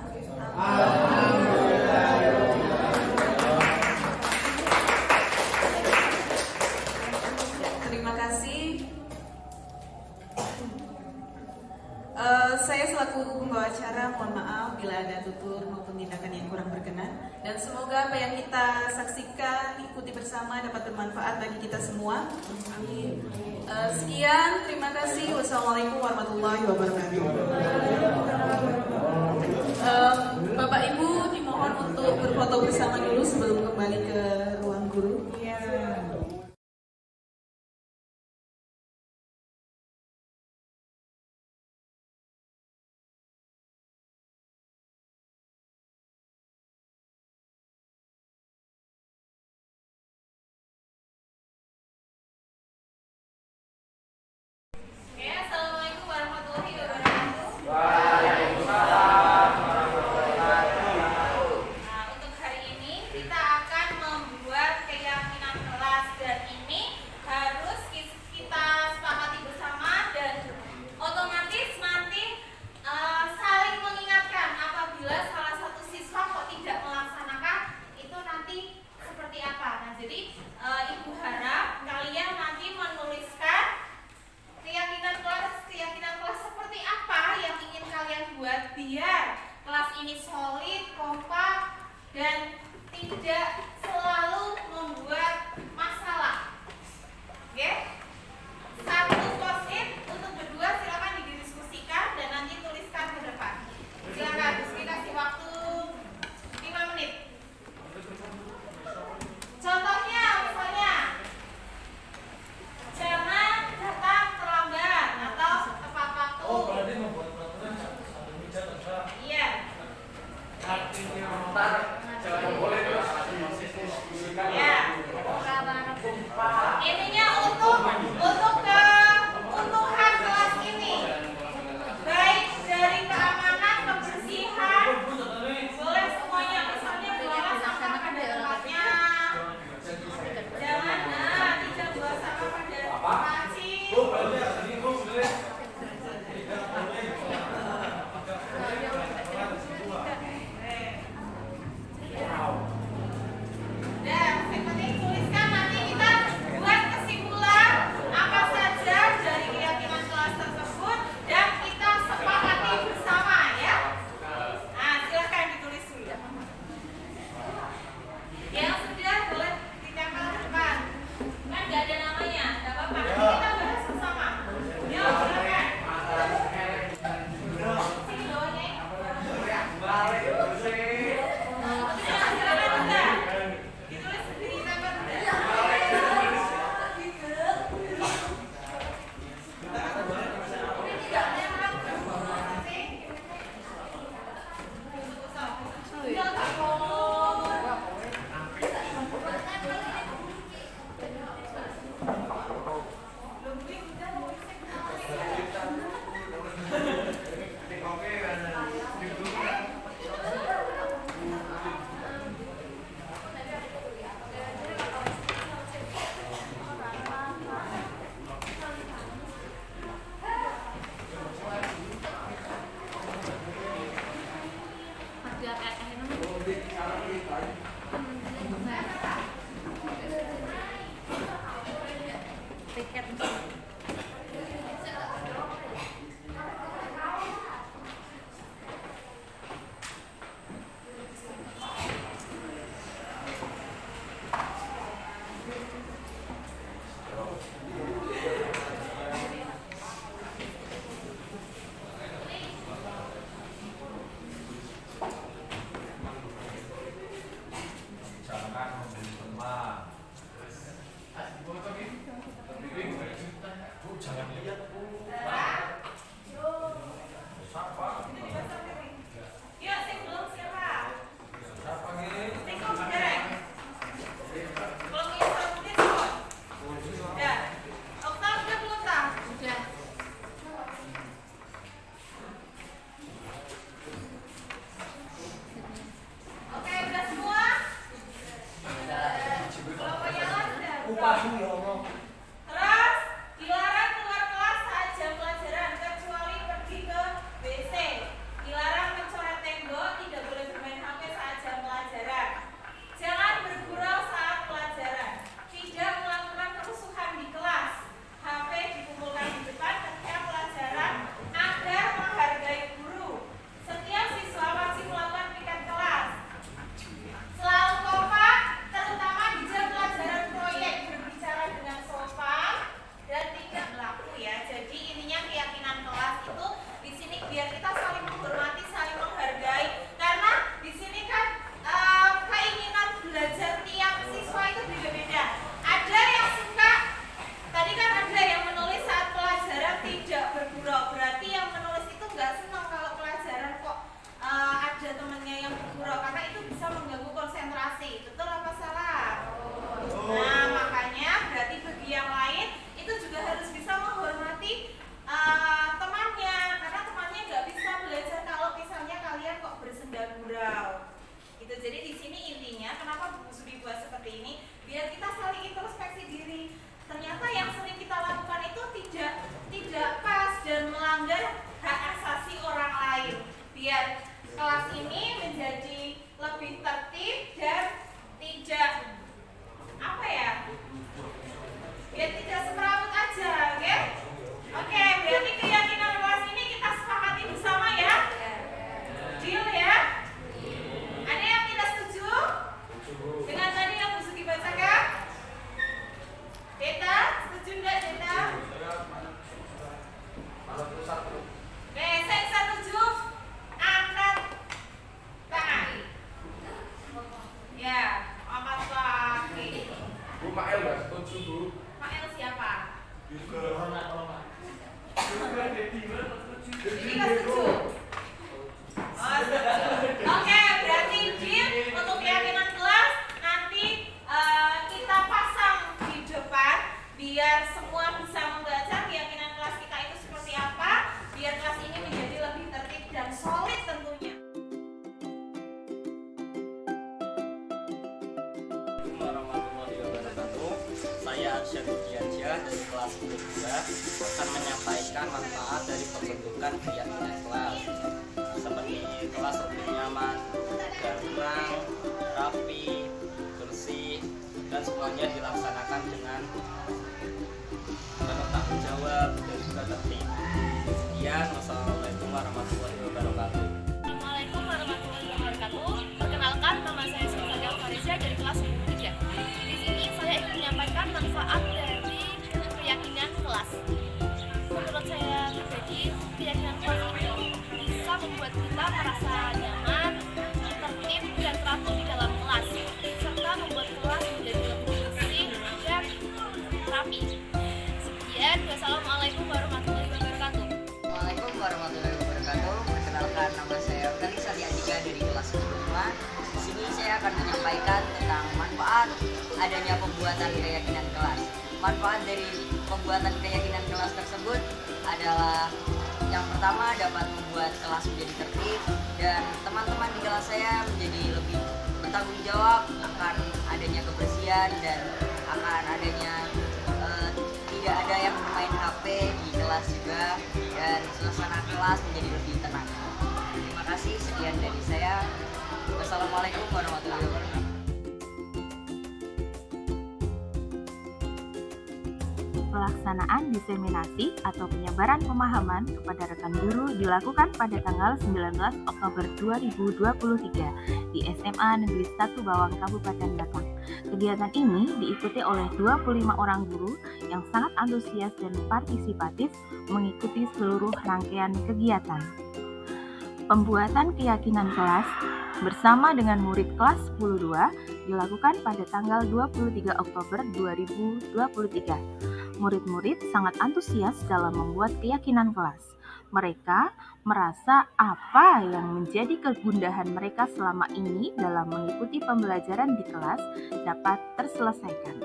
Terima kasih. Saya selaku pembawa acara mohon maaf bila ada tutur maupun tindakan yang kurang berkenan, dan semoga apa yang kita saksikan ikuti bersama dapat bermanfaat bagi kita semua. Amin. Sekian, terima kasih. Wassalamualaikum warahmatullahi wabarakatuh. Bapak Ibu dimohon untuk berfoto bersama dulu sebelum kembali ke ruang guru. Assalamualaikum warahmatullahi wabarakatuh. Nah, untuk hari ini kita akan membuat keyakinan kelas, dan ini harus kita sepakati bersama dan otomatis nanti saling mengingatkan apabila salah satu siswa kok tidak melaksanakan itu nanti seperti apa. Nah, jadi Ibu harap kalian nanti menuliskan keyakinan kelas seperti apa yang ingin kalian buat biar kelas ini solid, kompak, dan tidak selalu membuat masalah. Oke? Satu post-it, untuk berdua silakan didiskusikan dan nanti tuliskan ke depan. Silakan, kita kasih waktu 5 menit. Contohnya Terus dilarang keluar kelas saat jam pelajaran kecuali pergi ke WC. Dilarang mencoret tembok, tidak boleh bermain HP saat jam pelajaran. Jangan bergurau saat pelajaran. Tidak melakukan kerusuhan di kelas. HP dikumpulkan di depan ketika pelajaran agar menghargai guru. Setiap siswa wajib melakukan piket kelas. Selalu kompak, terutama di jam pelajaran proyek, berbicara dengan sopan dan tidak berlaku ya. Jadi intinya keyakinan kelas itu di sini biar kita saling menghormati, saling menghargai. Karena di sini kan keinginan belajar tiap siswa itu beda-beda. Ada yang suka, tadi kan ada yang menulis saat pelajaran tidak bergurau. Berarti yang menulis itu nggak senang kalau pelajaran kok ada temennya yang bergurau, karena itu bisa mengganggu konsentrasi. Betul apa salah? Nah, makanya berarti bagi yang lain itu juga harus bisa menghormati temannya, karena temannya nggak bisa belajar kalau misalnya kalian kok bersenda gurau. Gitu. Jadi di sini intinya kenapa buku studi buat seperti ini, biar kita saling introspeksi diri. Ternyata yang sering kita lakukan itu tidak pas dan melanggar hak asasi orang lain. Biar kelas ini menjadi lebih tertib dan tidak apa ya? Biar tidak semrawut aja, oke? Oke, berarti keyakinan kelas ini kita sepakati bersama ya? Deal ya? Ada yang tidak setuju dengan tadi yang Bu Sugi bacakan? Deta, setuju enggak Deta? Besek setuju, angkat tangan. Ya, angkat kaki. Bu Mael nggak setuju Bu? Mael siapa? Juga hormat. Ini nggak setuju. Oh, setuju. Oke, berarti deal untuk keyakinan kelas nanti kita pasang di depan biar semua bisa membaca keyakinan kelas kita itu seperti apa, biar kelas ini menjadi lebih tertib dan solid tentunya. Assalamualaikum warahmatullahi wabarakatuh. Saya Arsyad Diansyah dari kelas 12 akan menyampaikan manfaat dari pembentukan keyakinan kelas, seperti kelas lebih nyaman, tenang, rapi, bersih, dan semuanya dilaksanakan dengan penuh tanggung jawab dan juga tertib. Sekian, wassalamualaikum warahmatullahi wabarakatuh. Assalamualaikum warahmatullahi wabarakatuh. Perkenalkan, nama saya Sofia Farizia dari kelas 3. Di sini saya ingin menyampaikan manfaat dari keyakinan kelas. Menurut saya pribadi, keyakinan kelas itu bisa membuat kita merasa nyaman, tertib, dan teratur di dalam kelas, serta membuat kelas menjadi lebih bersih dan rapi. Sekian, wassalamualaikum warahmatullahi wabarakatuh. Assalamualaikum warahmatullahi wabarakatuh. Perkenalkan, nama saya Kalisa Diandika dari kelas 5. Di sini saya akan menyampaikan tentang manfaat adanya pembuatan keyakinan kelas. Manfaat dari pembuatan keyakinan kelas tersebut adalah yang pertama dapat membuat kelas menjadi tertib dan teman-teman di kelas saya menjadi lebih bertanggung jawab akan adanya kebersihan dan akan adanya tidak ada yang bermain HP di kelas juga, dan suasana kelas menjadi lebih tenang. Terima kasih, sekian dari saya. Wassalamualaikum warahmatullahi wabarakatuh. Pelaksanaan diseminasi atau penyebaran pemahaman kepada rekan guru dilakukan pada tanggal 19 Oktober 2023 di SMA Negeri 1 Bawang Kabupaten Batang. Kegiatan ini diikuti oleh 25 orang guru yang sangat antusias dan partisipatif mengikuti seluruh rangkaian kegiatan. Pembuatan keyakinan kelas bersama dengan murid kelas 10-2 dilakukan pada tanggal 23 Oktober 2023. Murid-murid sangat antusias dalam membuat keyakinan kelas. mereka merasa apa yang menjadi kegundahan mereka selama ini dalam mengikuti pembelajaran di kelas dapat terselesaikan.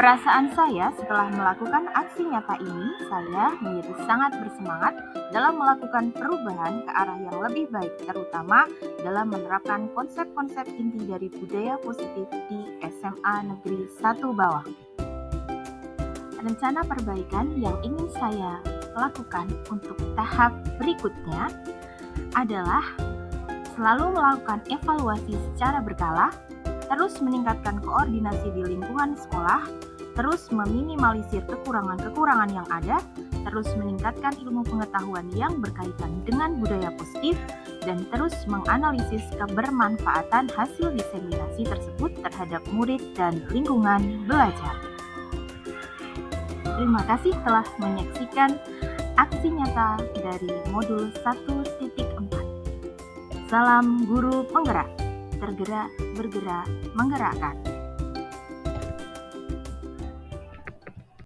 Perasaan saya setelah melakukan aksi nyata ini, saya menjadi sangat bersemangat dalam melakukan perubahan ke arah yang lebih baik, terutama dalam menerapkan konsep-konsep inti dari budaya positif di SMA Negeri 1 Bawah. Rencana perbaikan yang ingin saya lakukan untuk tahap berikutnya adalah selalu melakukan evaluasi secara berkala, terus meningkatkan koordinasi di lingkungan sekolah, terus meminimalisir kekurangan-kekurangan yang ada, terus meningkatkan ilmu pengetahuan yang berkaitan dengan budaya positif, dan terus menganalisis kebermanfaatan hasil diseminasi tersebut terhadap murid dan lingkungan belajar. Terima kasih telah menyaksikan aksi nyata dari modul 1.4. Salam guru penggerak, tergerak, bergerak, menggerakkan.